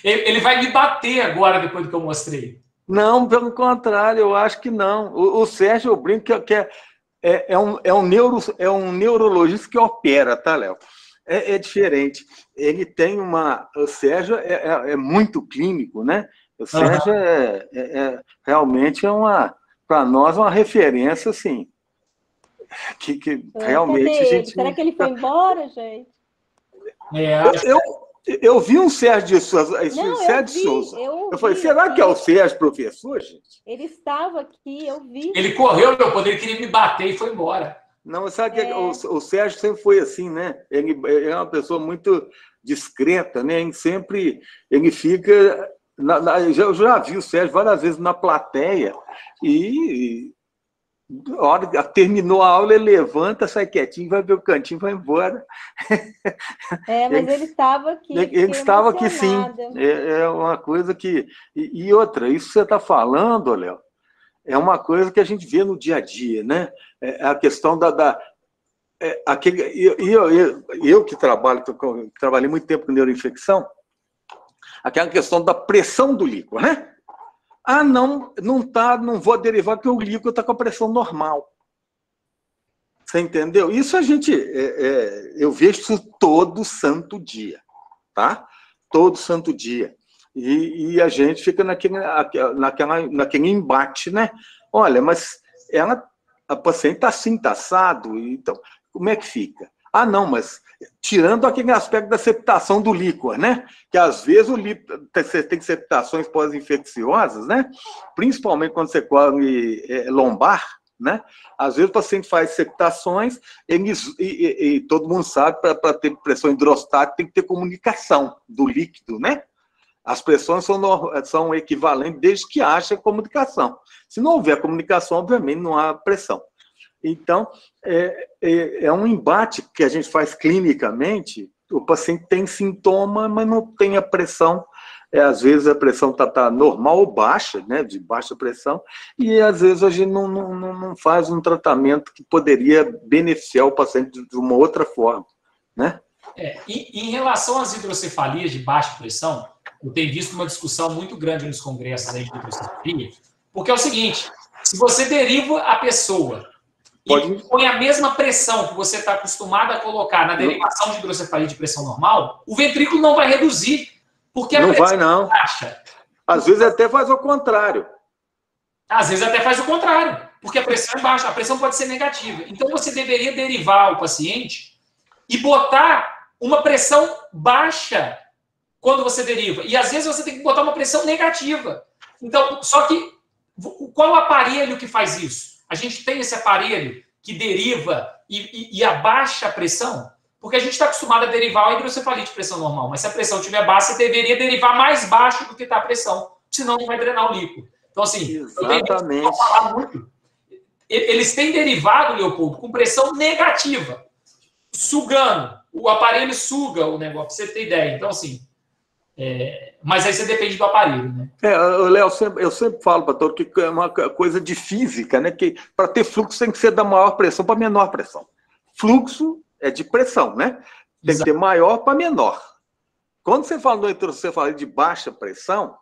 Ele vai me bater agora, depois do que eu mostrei. Não, pelo contrário, eu acho que não. O Sérgio, eu brinco que é um neurologista que opera, tá, Léo? É diferente. Ele tem uma... O Sérgio é muito clínico, né? O Sérgio realmente para nós, uma referência, assim, que realmente a gente... Será que ele foi embora, gente? Eu vi um Sérgio de Souza. Sérgio de Souza. Eu falei, será que é o Sérgio professor, gente? Ele estava aqui, eu vi. Ele correu, Leopoldo, ele queria me bater e foi embora. Não, sabe que o Sérgio sempre foi assim, né? Ele é uma pessoa muito discreta, né? Ele fica... Eu já vi o Sérgio várias vezes na plateia e a hora que terminou a aula, ele levanta, sai quietinho, vai ver o cantinho, vai embora. Mas ele estava aqui. Ele estava aqui, sim. É uma coisa que... E outra, isso que você está falando, Léo, é uma coisa que a gente vê no dia a dia, né? É a questão eu que trabalhei muito tempo com neuroinfecção, aquela questão da pressão do líquor, né? Não vou derivar porque o líquor está com a pressão normal. Você entendeu? Isso a gente... eu vejo isso todo santo dia, tá? Todo santo dia. E a gente fica naquele embate, né? Olha, mas a paciente está assim, está assado, então, como é que fica? Não, mas tirando aquele aspecto da septação do líquor, né? Que às vezes o líquor, você tem septações pós-infecciosas, né? Principalmente quando você corre lombar, né? Às vezes o paciente faz septações e todo mundo sabe que para ter pressão hidrostática tem que ter comunicação do líquido, né? As pressões são equivalentes desde que haja comunicação. Se não houver comunicação, obviamente não há pressão. Então, é um embate que a gente faz clinicamente. O paciente tem sintoma, mas não tem a pressão. Às vezes a pressão está normal ou baixa, né, de baixa pressão, e às vezes a gente não faz um tratamento que poderia beneficiar o paciente de uma outra forma, né? Em relação às hidrocefalias de baixa pressão, eu tenho visto uma discussão muito grande nos congressos aí de hidrocefalia, porque é o seguinte, se você deriva a pessoa e põe a mesma pressão que você está acostumado a colocar na derivação de hidrocefalia de pressão normal, o ventrículo não vai reduzir, porque a pressão é baixa. Às vezes até faz o contrário. Às vezes até faz o contrário, porque a pressão é baixa, a pressão pode ser negativa. Então você deveria derivar o paciente e botar uma pressão baixa quando você deriva. E às vezes você tem que botar uma pressão negativa. Então, só que qual aparelho que faz isso? A gente tem esse aparelho que deriva e abaixa a pressão, porque a gente está acostumado a derivar a hidrocefalia de pressão normal, mas se a pressão estiver baixa, você deveria derivar mais baixo do que está a pressão, senão não vai drenar o líquido. Então, assim, exatamente. Eu tenho falar muito. Eles têm derivado, Leopoldo, com pressão negativa, sugando. O aparelho suga o negócio, pra você ter ideia. Então, assim, Mas aí você depende do aparelho, né? Léo, eu sempre falo para todo que é uma coisa de física, né? Que para ter fluxo tem que ser da maior pressão para menor pressão. Fluxo é de pressão, né? Tem que ter maior para menor. Quando você fala no hidrocefalite de baixa pressão,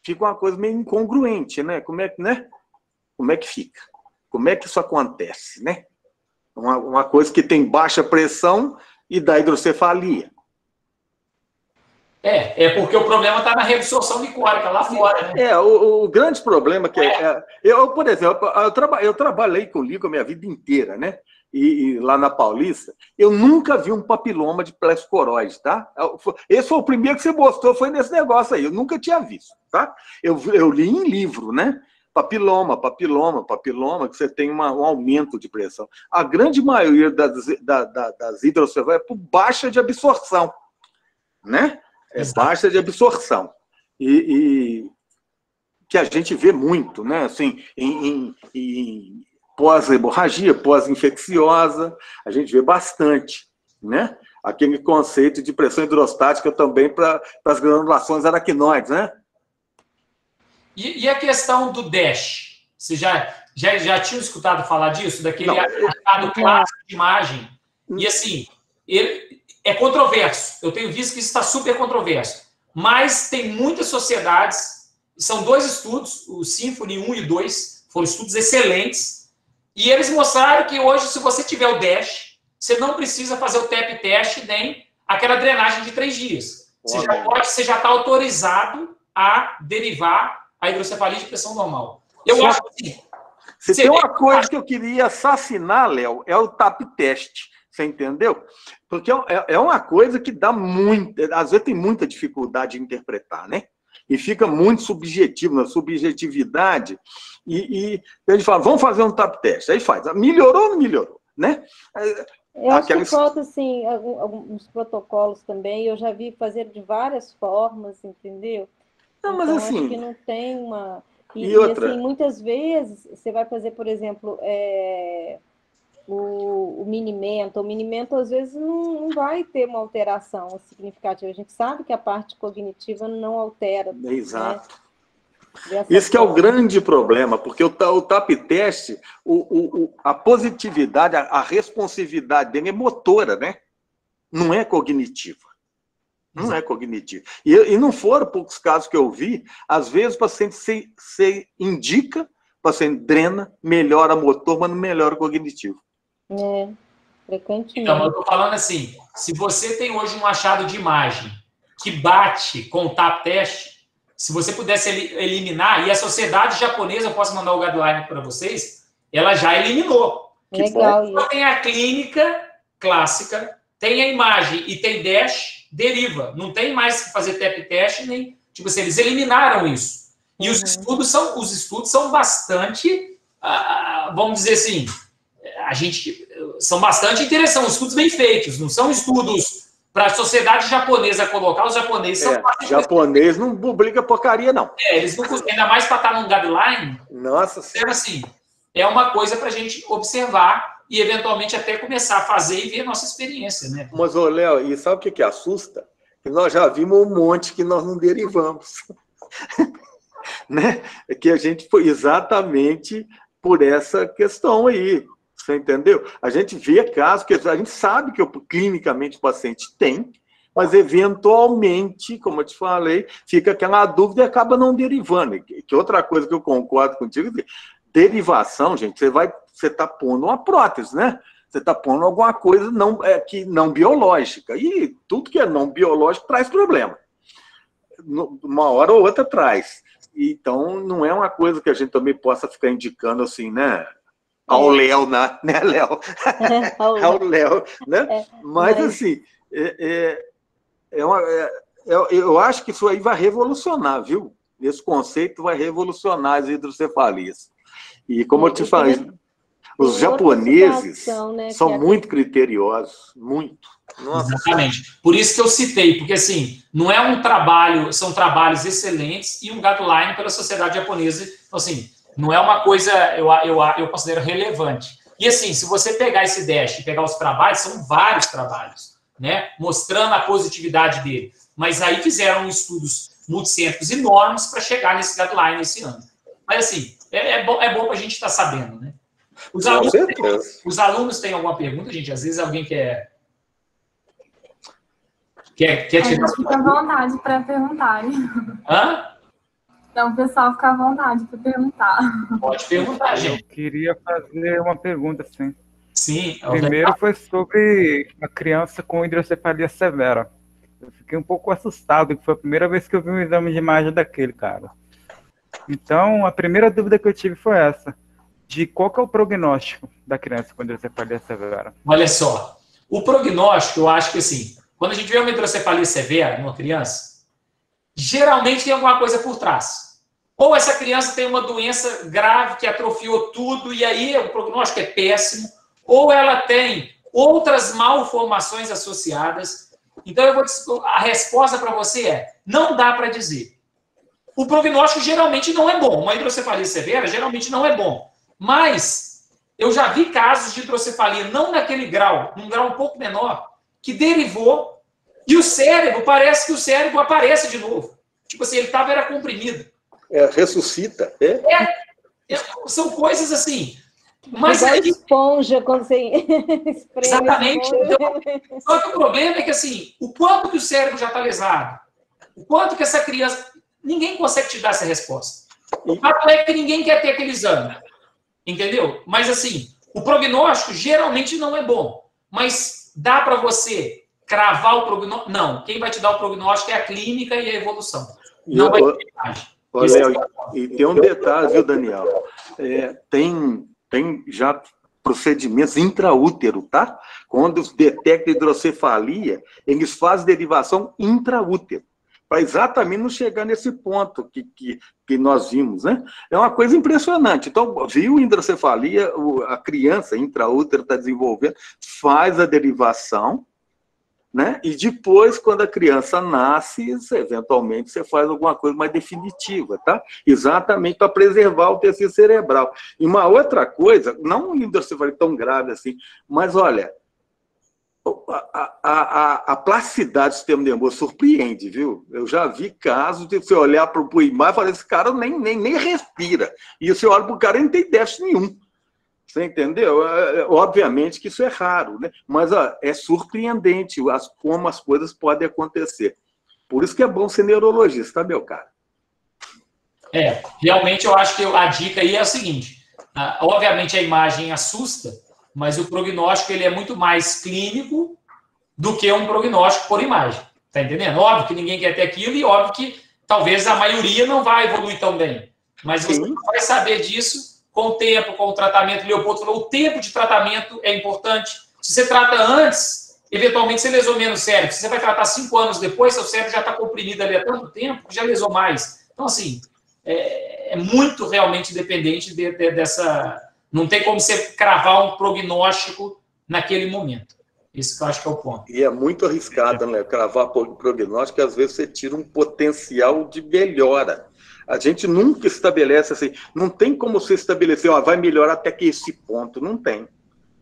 fica uma coisa meio incongruente, né? Como é que fica? Como é que isso acontece, né? Uma coisa que tem baixa pressão e dá hidrocefalia. Porque o problema está na reabsorção licórica lá fora, né? O grande problema que eu, por exemplo, eu trabalhei com líquido a minha vida inteira, né? E lá na Paulista, eu nunca vi um papiloma de plexocoroide, tá? Esse foi o primeiro que você mostrou, foi nesse negócio aí, eu nunca tinha visto, tá? Eu li em livro, né? Papiloma, que você tem um aumento de pressão. A grande maioria das hidrocefalias é por baixa de absorção, né? Baixa de absorção. E que a gente vê muito, né? Assim, em pós-hemorragia, pós-infecciosa, a gente vê bastante, né? Aquele conceito de pressão hidrostática também para as granulações aracnoides, né? E a questão do DASH? Você já tinha escutado falar disso? Daquele achado clássico de imagem? E assim, ele é controverso. Eu tenho visto que isso está super controverso. Mas tem muitas sociedades, são 2 estudos, o Symphony 1 e 2, foram estudos excelentes, e eles mostraram que hoje, se você tiver o DASH, você não precisa fazer o TEP teste nem aquela drenagem de 3 dias. Você já está autorizado a derivar a hidrocefalia de pressão normal. Eu acho que se tem uma coisa que eu queria assassinar, Léo, é o TAP teste. Você entendeu? Porque é uma coisa que dá às vezes tem muita dificuldade de interpretar, né? E fica muito subjetivo, na subjetividade. E a gente fala, vamos fazer um TAP teste. Aí faz. Melhorou ou não melhorou? Né? Eu acho que falta, assim, alguns protocolos também. Eu já vi fazer de várias formas, entendeu? Não, mas então, assim... acho que não tem uma... E outra... assim, muitas vezes, você vai fazer, por exemplo, o minimento. O minimento, às vezes, não vai ter uma alteração significativa. A gente sabe que a parte cognitiva não altera. Exato. Né? Isso que é o grande problema, porque o TAP teste, a positividade, a responsividade dele é motora, né? Não é cognitiva. Não é cognitivo. E não foram poucos casos que eu vi, às vezes o paciente se indica, o paciente drena, melhora motor, mas não melhora o cognitivo. Frequentemente. Então, eu estou falando assim, se você tem hoje um achado de imagem que bate com o TAP teste, se você pudesse eliminar, e a sociedade japonesa, eu posso mandar o guideline para vocês, ela já eliminou. Legal. Que tem a clínica clássica, tem a imagem e tem DASH, deriva. Não tem mais que fazer TEP teste, nem... Tipo assim, eles eliminaram isso. E os estudos são bastante, vamos dizer assim, são bastante interessantes, estudos bem feitos, não são estudos para a sociedade japonesa colocar, os japoneses são... Japonês não publica porcaria, não. Eles não... Ainda mais para estar num guideline. Nossa Senhora. Assim, é uma coisa para a gente observar e, eventualmente, até começar a fazer e ver a nossa experiência, né? Mas, Léo, e sabe o que assusta? Que nós já vimos um monte que nós não derivamos. Né? Que a gente foi exatamente por essa questão aí. Você entendeu? A gente vê casos que a gente sabe que clinicamente o paciente tem, mas, eventualmente, como eu te falei, fica aquela dúvida e acaba não derivando. Que outra coisa que eu concordo contigo, derivação, gente, você está pondo uma prótese, né? Você está pondo alguma coisa não biológica. E tudo que é não biológico traz problema. Uma hora ou outra traz. Então, não é uma coisa que a gente também possa ficar indicando assim, né? Ao Léo, né, Léo? Ao Léo, né? Mas, assim, eu acho que isso aí vai revolucionar, viu? Esse conceito vai revolucionar as hidrocefalias. E, como eu te falei, os japoneses são muito criteriosos, muito. Nossa. Exatamente. Por isso que eu citei, porque, assim, não é um trabalho, são trabalhos excelentes e um guideline pela sociedade japonesa. Então, assim, não é uma coisa, eu considero relevante. E, assim, se você pegar esse DASH e pegar os trabalhos, são vários trabalhos. né, mostrando a positividade dele. Mas aí fizeram estudos multicêntricos enormes para chegar nesse guideline esse ano. Mas, assim, é bom para a gente estar sabendo, né? Os alunos têm alguma pergunta, gente? Às vezes alguém quer tirar... Fica à vontade para perguntarem. Hã? Então, o pessoal fica à vontade para perguntar. Pode perguntar, gente. Eu queria fazer uma pergunta, sim. Sim. Primeiro foi sobre a criança com hidrocefalia severa. Eu fiquei um pouco assustado, que foi a primeira vez que eu vi um exame de imagem daquele, cara. Então, a primeira dúvida que eu tive foi essa, de qual que é o prognóstico da criança com hidrocefalia severa. Olha só, o prognóstico, eu acho que assim, quando a gente vê uma hidrocefalia severa numa criança, geralmente tem alguma coisa por trás. Ou essa criança tem uma doença grave que atrofiou tudo e aí o prognóstico é péssimo, ou ela tem outras malformações associadas. Então, a resposta para você é, não dá para dizer. O prognóstico geralmente não é bom. Uma hidrocefalia severa geralmente não é bom. Mas eu já vi casos de hidrocefalia, não naquele grau, num grau um pouco menor, que derivou e o cérebro, parece que o cérebro aparece de novo. Tipo assim, ele era comprimido. Ressuscita. São coisas assim. Mas igual aí, esponja, quando você espreme. Exatamente. Então, só que o problema é que, assim, o quanto que o cérebro já está lesado, o quanto que essa criança... Ninguém consegue te dar essa resposta. O fato é que ninguém quer ter aquele exame. Entendeu? Mas, assim, o prognóstico geralmente não é bom. Mas dá para você cravar o prognóstico? Não. Quem vai te dar o prognóstico é a clínica e a evolução. Não vai ter imagem. E tem um detalhe, viu, Daniel? Tem já procedimentos intraútero, tá? Quando detecta hidrocefalia, eles fazem derivação intraútero, para exatamente não chegar nesse ponto que nós vimos, né? É uma coisa impressionante. Então, viu hidrocefalia, a criança intraútero está desenvolvendo, faz a derivação, né? E depois, quando a criança nasce, eventualmente você faz alguma coisa mais definitiva, tá? Exatamente para preservar o tecido cerebral. E uma outra coisa, não uma hidrocefalia tão grave assim, mas olha, a plasticidade do sistema nervoso surpreende, viu? Eu já vi casos de você olhar para o imagem e falar, esse cara nem respira. E você olha para o cara e não tem déficit nenhum. Você entendeu? Obviamente que isso é raro, né? Mas é surpreendente como as coisas podem acontecer. Por isso que é bom ser neurologista, tá, meu cara? Realmente eu acho que a dica aí é a seguinte. Obviamente a imagem assusta, mas o prognóstico ele é muito mais clínico do que um prognóstico por imagem. Tá entendendo? Óbvio que ninguém quer ter aquilo e óbvio que talvez a maioria não vai evoluir tão bem. Mas você não vai saber disso com o tempo, com o tratamento. Leopoldo falou, o tempo de tratamento é importante. Se você trata antes, eventualmente você lesou menos o cérebro. Se você vai tratar 5 anos depois, seu cérebro já está comprimido ali há tanto tempo que já lesou mais. Então, assim, é muito realmente dependente dessa... Não tem como você cravar um prognóstico naquele momento. Isso que eu acho que é o ponto. E é muito arriscado, né? Cravar prognóstico, às vezes você tira um potencial de melhora. A gente nunca estabelece assim, não tem como você estabelecer, vai melhorar até que esse ponto, não tem.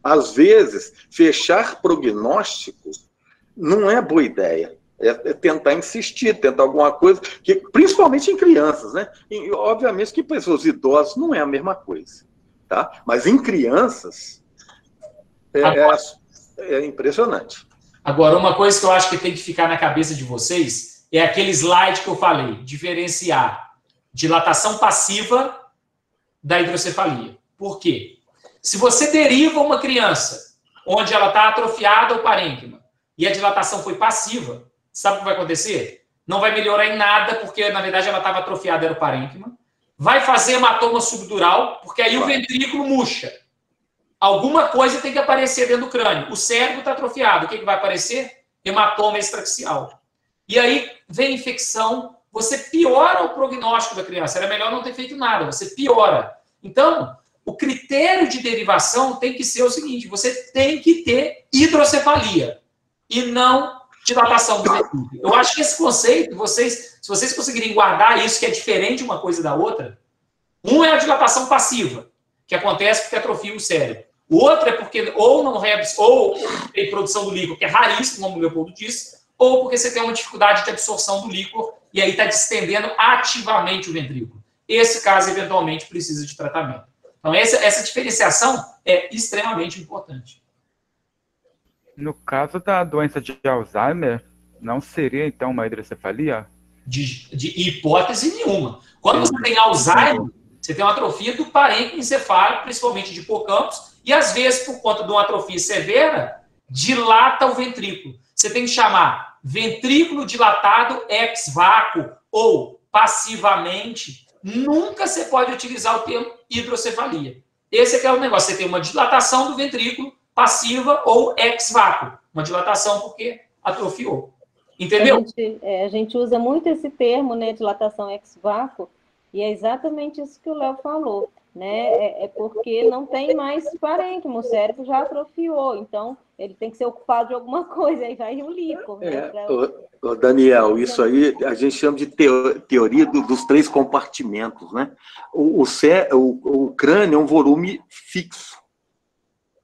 Às vezes, fechar prognóstico não é boa ideia. É tentar insistir, tentar alguma coisa, principalmente em crianças, né? E, obviamente que pessoas idosas não é a mesma coisa, tá? Mas em crianças é impressionante. Agora, uma coisa que eu acho que tem que ficar na cabeça de vocês é aquele slide que eu falei, diferenciar dilatação passiva da hidrocefalia. Por quê? Se você deriva uma criança onde ela está atrofiada o parênquima e a dilatação foi passiva, sabe o que vai acontecer? Não vai melhorar em nada, porque, na verdade, ela estava atrofiada, era o parênquima. Vai fazer hematoma subdural, porque aí o ventrículo murcha. Alguma coisa tem que aparecer dentro do crânio. O cérebro está atrofiado. O que vai aparecer? Hematoma extraxial. E aí vem infecção, você piora o prognóstico da criança. Era melhor não ter feito nada, você piora. Então, o critério de derivação tem que ser o seguinte, você tem que ter hidrocefalia e não dilatação do ventrículo. Eu acho que esse conceito, se vocês conseguirem guardar isso, que é diferente uma coisa da outra, um é a dilatação passiva, que acontece porque atrofia o cérebro. O outro é porque ou não ou tem produção do líquor, que é raríssimo, como o Leopoldo disse, ou porque você tem uma dificuldade de absorção do líquor e aí está distendendo ativamente o ventrículo. Esse caso, eventualmente, precisa de tratamento. Então, essa diferenciação é extremamente importante. No caso da doença de Alzheimer, não seria, então, uma hidrocefalia? De hipótese nenhuma. Quando você tem Alzheimer, você tem uma atrofia do parênquima encefálico, principalmente de hipocampos, e às vezes, por conta de uma atrofia severa, dilata o ventrículo. Você tem que chamar ventrículo dilatado ex vácuo ou passivamente. Nunca você pode utilizar o termo hidrocefalia. Esse é que é o negócio. Você tem uma dilatação do ventrículo passiva ou ex vácuo. Uma dilatação porque atrofiou. Entendeu? A gente usa muito esse termo, né, dilatação ex vácuo, e é exatamente isso que o Léo falou, né? É porque não tem mais parênquima, o cérebro já atrofiou, então ele tem que ser ocupado de alguma coisa, aí vai o líquor. Né, Daniel, isso aí a gente chama de teoria dos 3 compartimentos, né? O crânio é um volume fixo,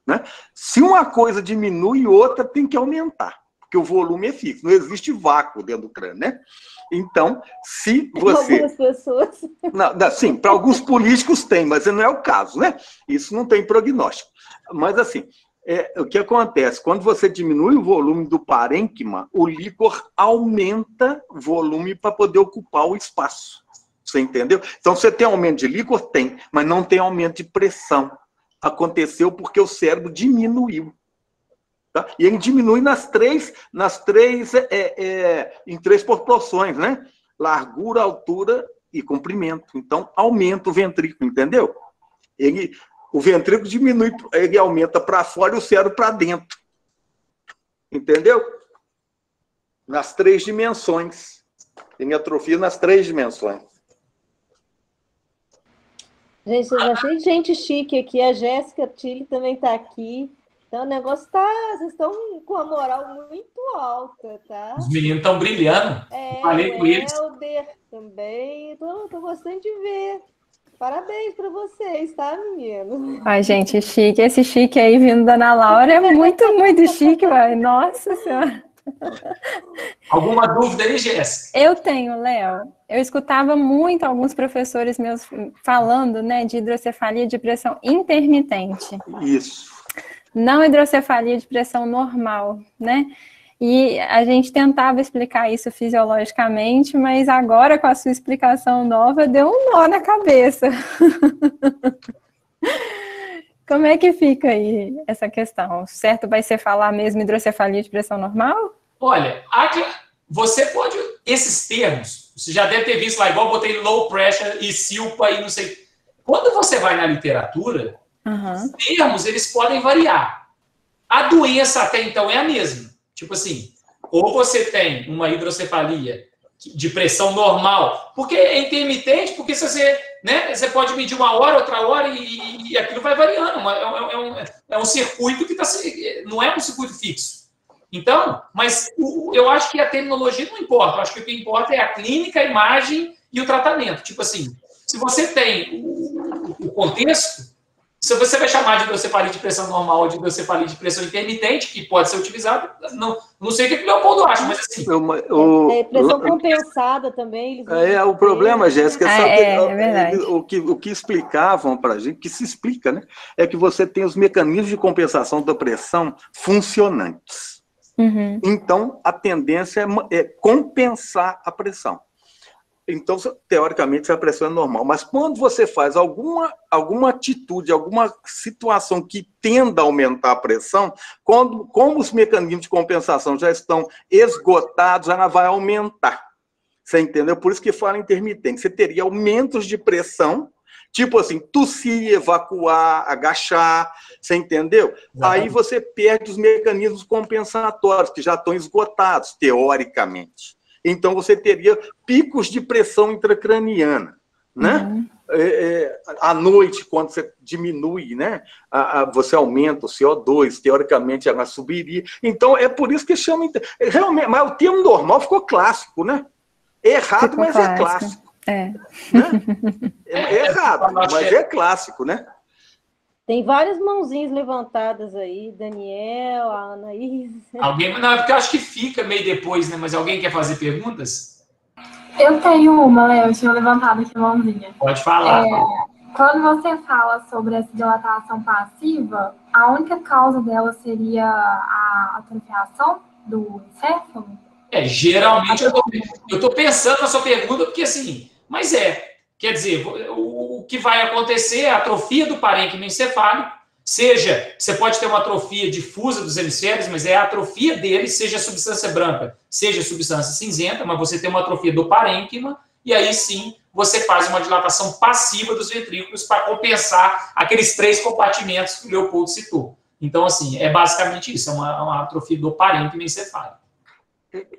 né? Se uma coisa diminui, outra tem que aumentar, porque o volume é fixo, não existe vácuo dentro do crânio, né? Então, se você... Algumas pessoas... Não, sim, para alguns políticos tem, mas não é o caso, né? Isso não tem prognóstico. Mas, assim, o que acontece? Quando você diminui o volume do parênquima, o líquor aumenta o volume para poder ocupar o espaço. Você entendeu? Então, você tem aumento de líquor? Tem, mas não tem aumento de pressão. Aconteceu porque o cérebro diminuiu. Tá? E ele diminui em 3 proporções, né? Largura, altura e comprimento. Então, aumenta o ventrículo, entendeu? O ventrículo diminui, ele aumenta para fora e o cérebro para dentro. Entendeu? Nas 3 dimensões. Tem atrofia nas 3 dimensões. Gente, eu já achei gente chique aqui. A Jéssica Tilly também está aqui. Então, o negócio vocês estão com a moral muito alta, tá? Os meninos estão brilhando. Falei com eles. O Helder também. Tô gostando de ver. Parabéns para vocês, tá, menino? Ai, gente, chique. Esse chique aí vindo da Ana Laura é muito, muito chique, uai. Nossa Senhora. Alguma dúvida aí, Jéssica? Eu tenho, Léo. Eu escutava muito alguns professores meus falando, né, de hidrocefalia de pressão intermitente. Isso. Não hidrocefalia de pressão normal, né? E a gente tentava explicar isso fisiologicamente, mas agora, com a sua explicação nova, deu um nó na cabeça. Como é que fica aí essa questão? Certo vai ser falar mesmo hidrocefalia de pressão normal? Olha, você pode... Esses termos, você já deve ter visto lá, igual eu botei low pressure e SILPA e não sei... Quando você vai na literatura... Os termos, eles podem variar. A doença até então é a mesma. Tipo assim, ou você tem uma hidrocefalia de pressão normal, porque é intermitente, porque se você, né, você pode medir uma hora, outra hora, e aquilo vai variando. É um circuito que não é um circuito fixo. Então, mas eu acho que a terminologia não importa. Eu acho que o que importa é a clínica, a imagem e o tratamento. Tipo assim, se você tem o contexto, se você vai chamar de hidrocefalia de pressão normal ou de hidrocefalia de pressão intermitente, que pode ser utilizado, não sei o que o Leopoldo acha, mas assim... pressão compensada também. O problema, Jéssica, verdade. O que explicavam para a gente, que se explica, né? É que você tem os mecanismos de compensação da pressão funcionantes. Uhum. Então, a tendência é compensar a pressão. Então, teoricamente, a pressão é normal. Mas quando você faz alguma atitude, alguma situação que tenda a aumentar a pressão, como os mecanismos de compensação já estão esgotados, ela vai aumentar. Você entendeu? Por isso que fala intermitente. Você teria aumentos de pressão, tipo assim, tossir, evacuar, agachar, você entendeu? Aí você perde os mecanismos compensatórios, que já estão esgotados, teoricamente. Então, você teria picos de pressão intracraniana, né? Uhum. À noite, quando você diminui, né? Você aumenta o CO2, teoricamente ela subiria. Então, é por isso que chama... Realmente, mas o termo normal ficou clássico, né? Errado, mas é clássico. É. Né? É errado, mas é clássico, né? Tem várias mãozinhas levantadas aí, Daniel, a Anaís. Alguém? Não, é porque eu acho que fica meio depois, né? Mas alguém quer fazer perguntas? Eu tenho uma, Léo, eu tinha levantado aqui a mãozinha. Pode falar. Quando você fala sobre essa dilatação passiva, a única causa dela seria a atrofiação do encéfalo? Geralmente eu estou pensando na sua pergunta, porque assim, mas quer dizer, o que vai acontecer é a atrofia do parênquima encefálico, seja, você pode ter uma atrofia difusa dos hemisférios, mas é a atrofia dele, seja substância branca, seja substância cinzenta, mas você tem uma atrofia do parênquima, e aí sim você faz uma dilatação passiva dos ventrículos para compensar aqueles 3 compartimentos que o Leopoldo citou. Então, assim, é basicamente isso, é uma atrofia do parênquima encefálico.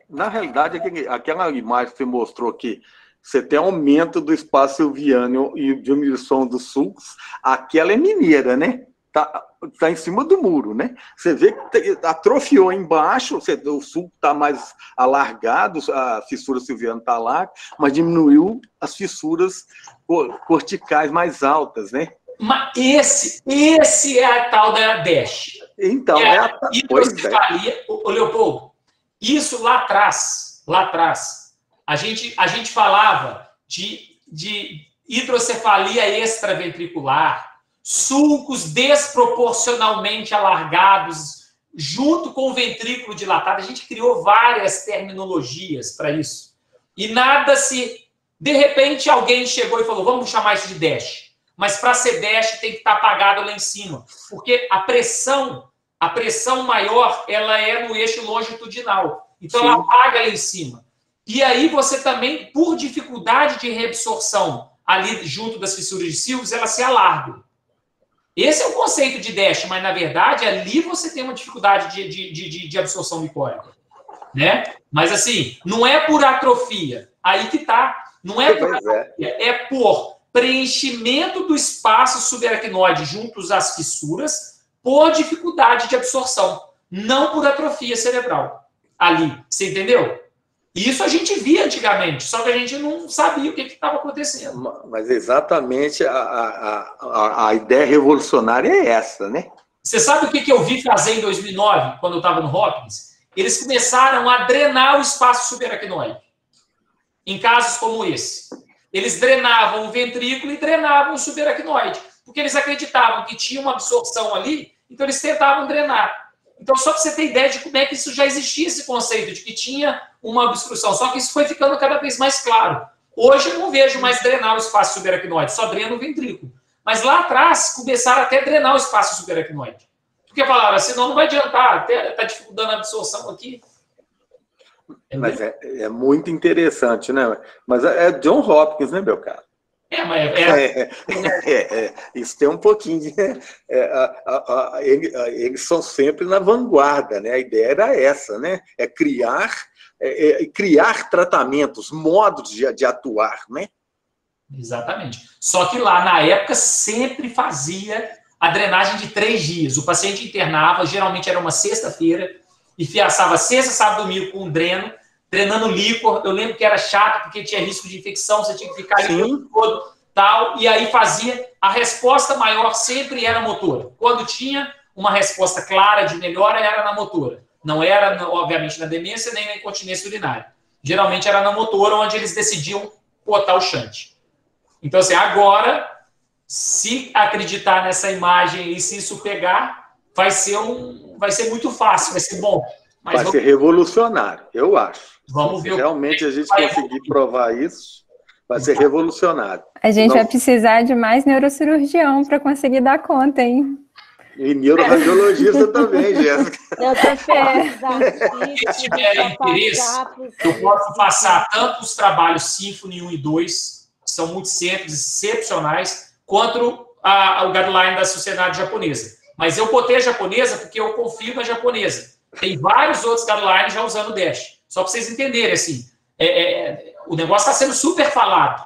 Na realidade, aquela imagem que você mostrou aqui, você tem aumento do espaço silviano e diminuição dos sulcos, aquela é mineira, né? Tá em cima do muro, né? Você vê que atrofiou embaixo, o sulco está mais alargado, a fissura silviana está larga, mas diminuiu as fissuras corticais mais altas, né? Mas esse é a tal da DASH. Então, hidrocefalia, Leopoldo, isso lá atrás, a gente falava de hidrocefalia extraventricular, sulcos desproporcionalmente alargados, junto com o ventrículo dilatado. A gente criou várias terminologias para isso. E nada se... De repente, alguém chegou e falou, vamos chamar isso de DASH. Mas para ser DASH tem que estar apagado lá em cima. Porque a pressão maior, ela é no eixo longitudinal. Então, ela apaga lá em cima. E aí você também, por dificuldade de reabsorção ali junto das fissuras de Silves, ela se alarga. Esse é o conceito de DASH, mas, na verdade, ali você tem uma dificuldade de absorção licórica. Né? Mas, assim, não é por atrofia. Aí que tá. Não é por atrofia. É por preenchimento do espaço subaracnoide juntos às fissuras por dificuldade de absorção. Não por atrofia cerebral. Ali. Você entendeu? Isso a gente via antigamente, só que a gente não sabia o que estava acontecendo. Mas exatamente a ideia revolucionária é essa, né? Você sabe o que eu vi fazer em 2009, quando eu estava no Hopkins? Eles começaram a drenar o espaço subaracnoide. Em casos como esse. Eles drenavam o ventrículo e drenavam o subaracnoide. Porque eles acreditavam que tinha uma absorção ali, então eles tentavam drenar. Então, só para você ter ideia de como é que isso já existia, esse conceito de que tinha uma obstrução. Só que isso foi ficando cada vez mais claro. Hoje eu não vejo mais drenar o espaço subaracnoide, só drena o ventrículo. Mas lá atrás, começaram até a drenar o espaço subaracnoide. Porque falaram, senão não vai adiantar, até está dificultando a absorção aqui. Mas é muito interessante, né? Mas é John Hopkins, né, meu cara? Isso tem um pouquinho de... eles são sempre na vanguarda, né? A ideia era essa, né? É criar tratamentos, modos de atuar, né? Exatamente. Só que lá, na época, sempre fazia a drenagem de 3 dias. O paciente internava, geralmente era uma sexta-feira, e fiaçava sexta, sábado, domingo com um drenando líquor. Eu lembro que era chato, porque tinha risco de infecção, você tinha que ficar ali o tempo todo, tal, e aí fazia. A resposta maior sempre era motora. Quando tinha uma resposta clara de melhora, era na motora. Não era, obviamente, na demência, nem na incontinência urinária. Geralmente era na motora, onde eles decidiam botar o shunt. Então, assim, agora, se acreditar nessa imagem e se isso pegar, vai ser muito fácil, vai ser bom. Mas vai ser revolucionário, eu acho. Vamos ver. Se realmente a gente conseguir provar isso, vai ser revolucionário. A gente vai precisar de mais neurocirurgião para conseguir dar conta, hein? E neuroradiologista também, Jéssica. Se tiver interesse, eu posso passar tanto os trabalhos Symphony 1 e 2, que são muito simples, excepcionais, quanto o guideline da sociedade japonesa. Mas eu botei a japonesa porque eu confio na japonesa. Tem vários outros guidelines já usando o DASH. Só para vocês entenderem, assim, o negócio está sendo super falado.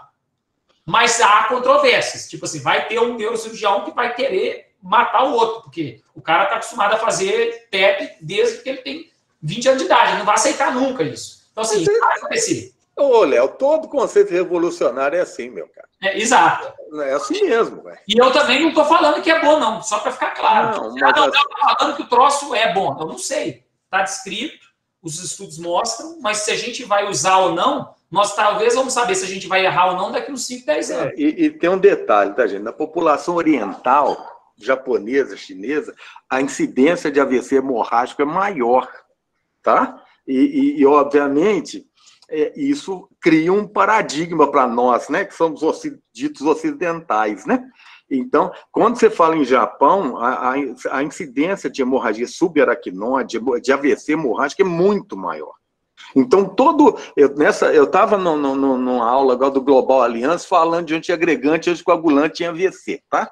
Mas há controvérsias. Tipo assim, vai ter um neurocirurgião que vai querer matar o outro, porque o cara está acostumado a fazer TEP desde que ele tem 20 anos de idade. Ele não vai aceitar nunca isso. Então, assim, vai acontecer. Ô, Léo, todo conceito revolucionário é assim, meu cara. Exato. É assim mesmo, velho. E eu também não estou falando que é bom, não, só para ficar claro. Não, Eu estou falando que o troço é bom. Eu não sei. Está descrito, os estudos mostram, mas se a gente vai usar ou não, nós talvez vamos saber se a gente vai errar ou não daqui uns 5, 10 anos. E tem um detalhe, tá, gente? Na população oriental, japonesa, chinesa, a incidência de AVC hemorrágico é maior, tá? E obviamente, isso cria um paradigma para nós, né? Que somos ditos ocidentais, né? Então, quando você fala em Japão, a incidência de hemorragia subaracnoide, de AVC hemorrágico é muito maior. Então, eu estava numa aula agora do Global Alliance falando de antiagregante, anticoagulante em AVC, tá?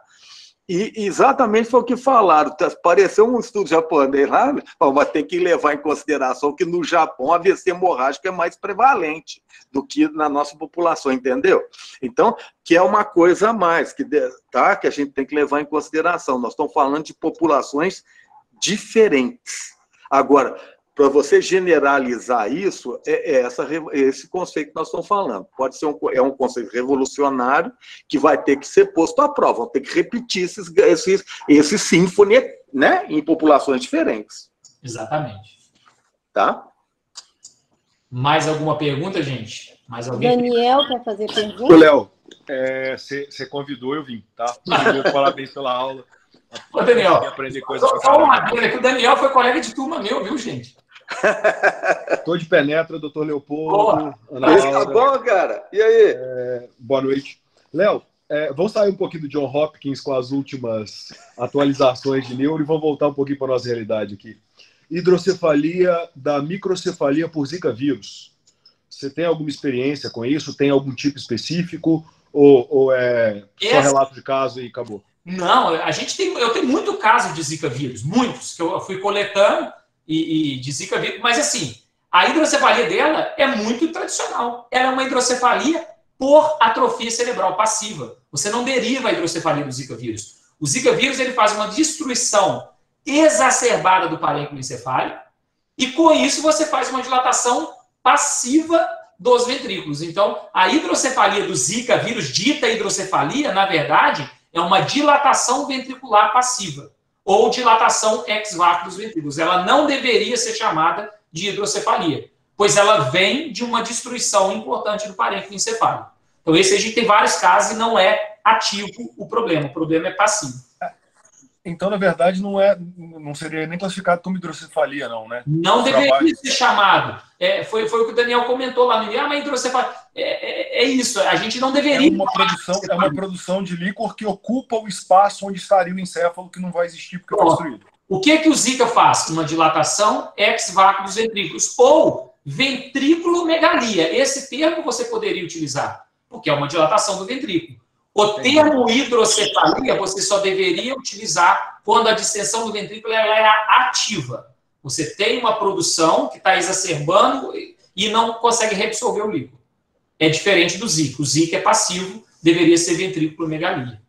E exatamente foi o que falaram. Apareceu um estudo japonês lá, mas tem que levar em consideração que no Japão a AVC hemorrágico é mais prevalente do que na nossa população, entendeu? Então, que é uma coisa a mais, que a gente tem que levar em consideração. Nós estamos falando de populações diferentes. Agora, para você generalizar isso, esse conceito que nós estamos falando. Pode ser um conceito revolucionário que vai ter que ser posto à prova, vão ter que repetir esse symphony, né, em populações diferentes. Exatamente. Tá? Mais alguma pergunta, gente? Mais alguém? Daniel quer fazer pergunta? Ô, Léo, você convidou, eu vim, tá? Parabéns pela aula. Ô, Daniel, aprender coisa só uma coisa, que o Daniel foi colega de turma meu, viu, gente? Tô de penetra, doutor Leopoldo. Isso tá bom, cara? E aí? Boa noite. Léo, vamos sair um pouquinho do John Hopkins com as últimas atualizações de neuro e vamos voltar um pouquinho para a nossa realidade aqui. Hidrocefalia da microcefalia por Zika vírus. Você tem alguma experiência com isso? Tem algum tipo específico? Ou é só relato de caso e acabou? Não, eu tenho muito caso de Zika vírus, muitos, que eu fui coletando e de Zika vírus, mas assim, a hidrocefalia dela é muito tradicional. Ela é uma hidrocefalia por atrofia cerebral passiva. Você não deriva a hidrocefalia do Zika vírus. O Zika vírus ele faz uma destruição exacerbada do parênquima encefálico e com isso você faz uma dilatação passiva dos ventrículos. Então, a hidrocefalia do Zika vírus, dita hidrocefalia, na verdade, é uma dilatação ventricular passiva ou dilatação ex-vácuo dos ventrículos. Ela não deveria ser chamada de hidrocefalia, pois ela vem de uma destruição importante do parênquima encefálico. Então, esse a gente tem vários casos e não é ativo o problema é passivo. Então, na verdade, não seria nem classificado como hidrocefalia, não, né? Não deveria ser chamado. Foi o que o Daniel comentou lá no início. Mas hidrocefalia... É isso, a gente não deveria... É uma produção de líquor que ocupa o espaço onde estaria o encéfalo, que não vai existir porque foi destruído. O que o Zika faz? Uma dilatação ex-vácuo dos ventrículos. Ou ventriculomegalia. Esse termo você poderia utilizar, porque é uma dilatação do ventrículo. O termo hidrocefalia você só deveria utilizar quando a distensão do ventrículo ela é ativa. Você tem uma produção que está exacerbando e não consegue reabsorver o líquido. É diferente do Zika. O Zika é passivo, deveria ser ventriculomegalia.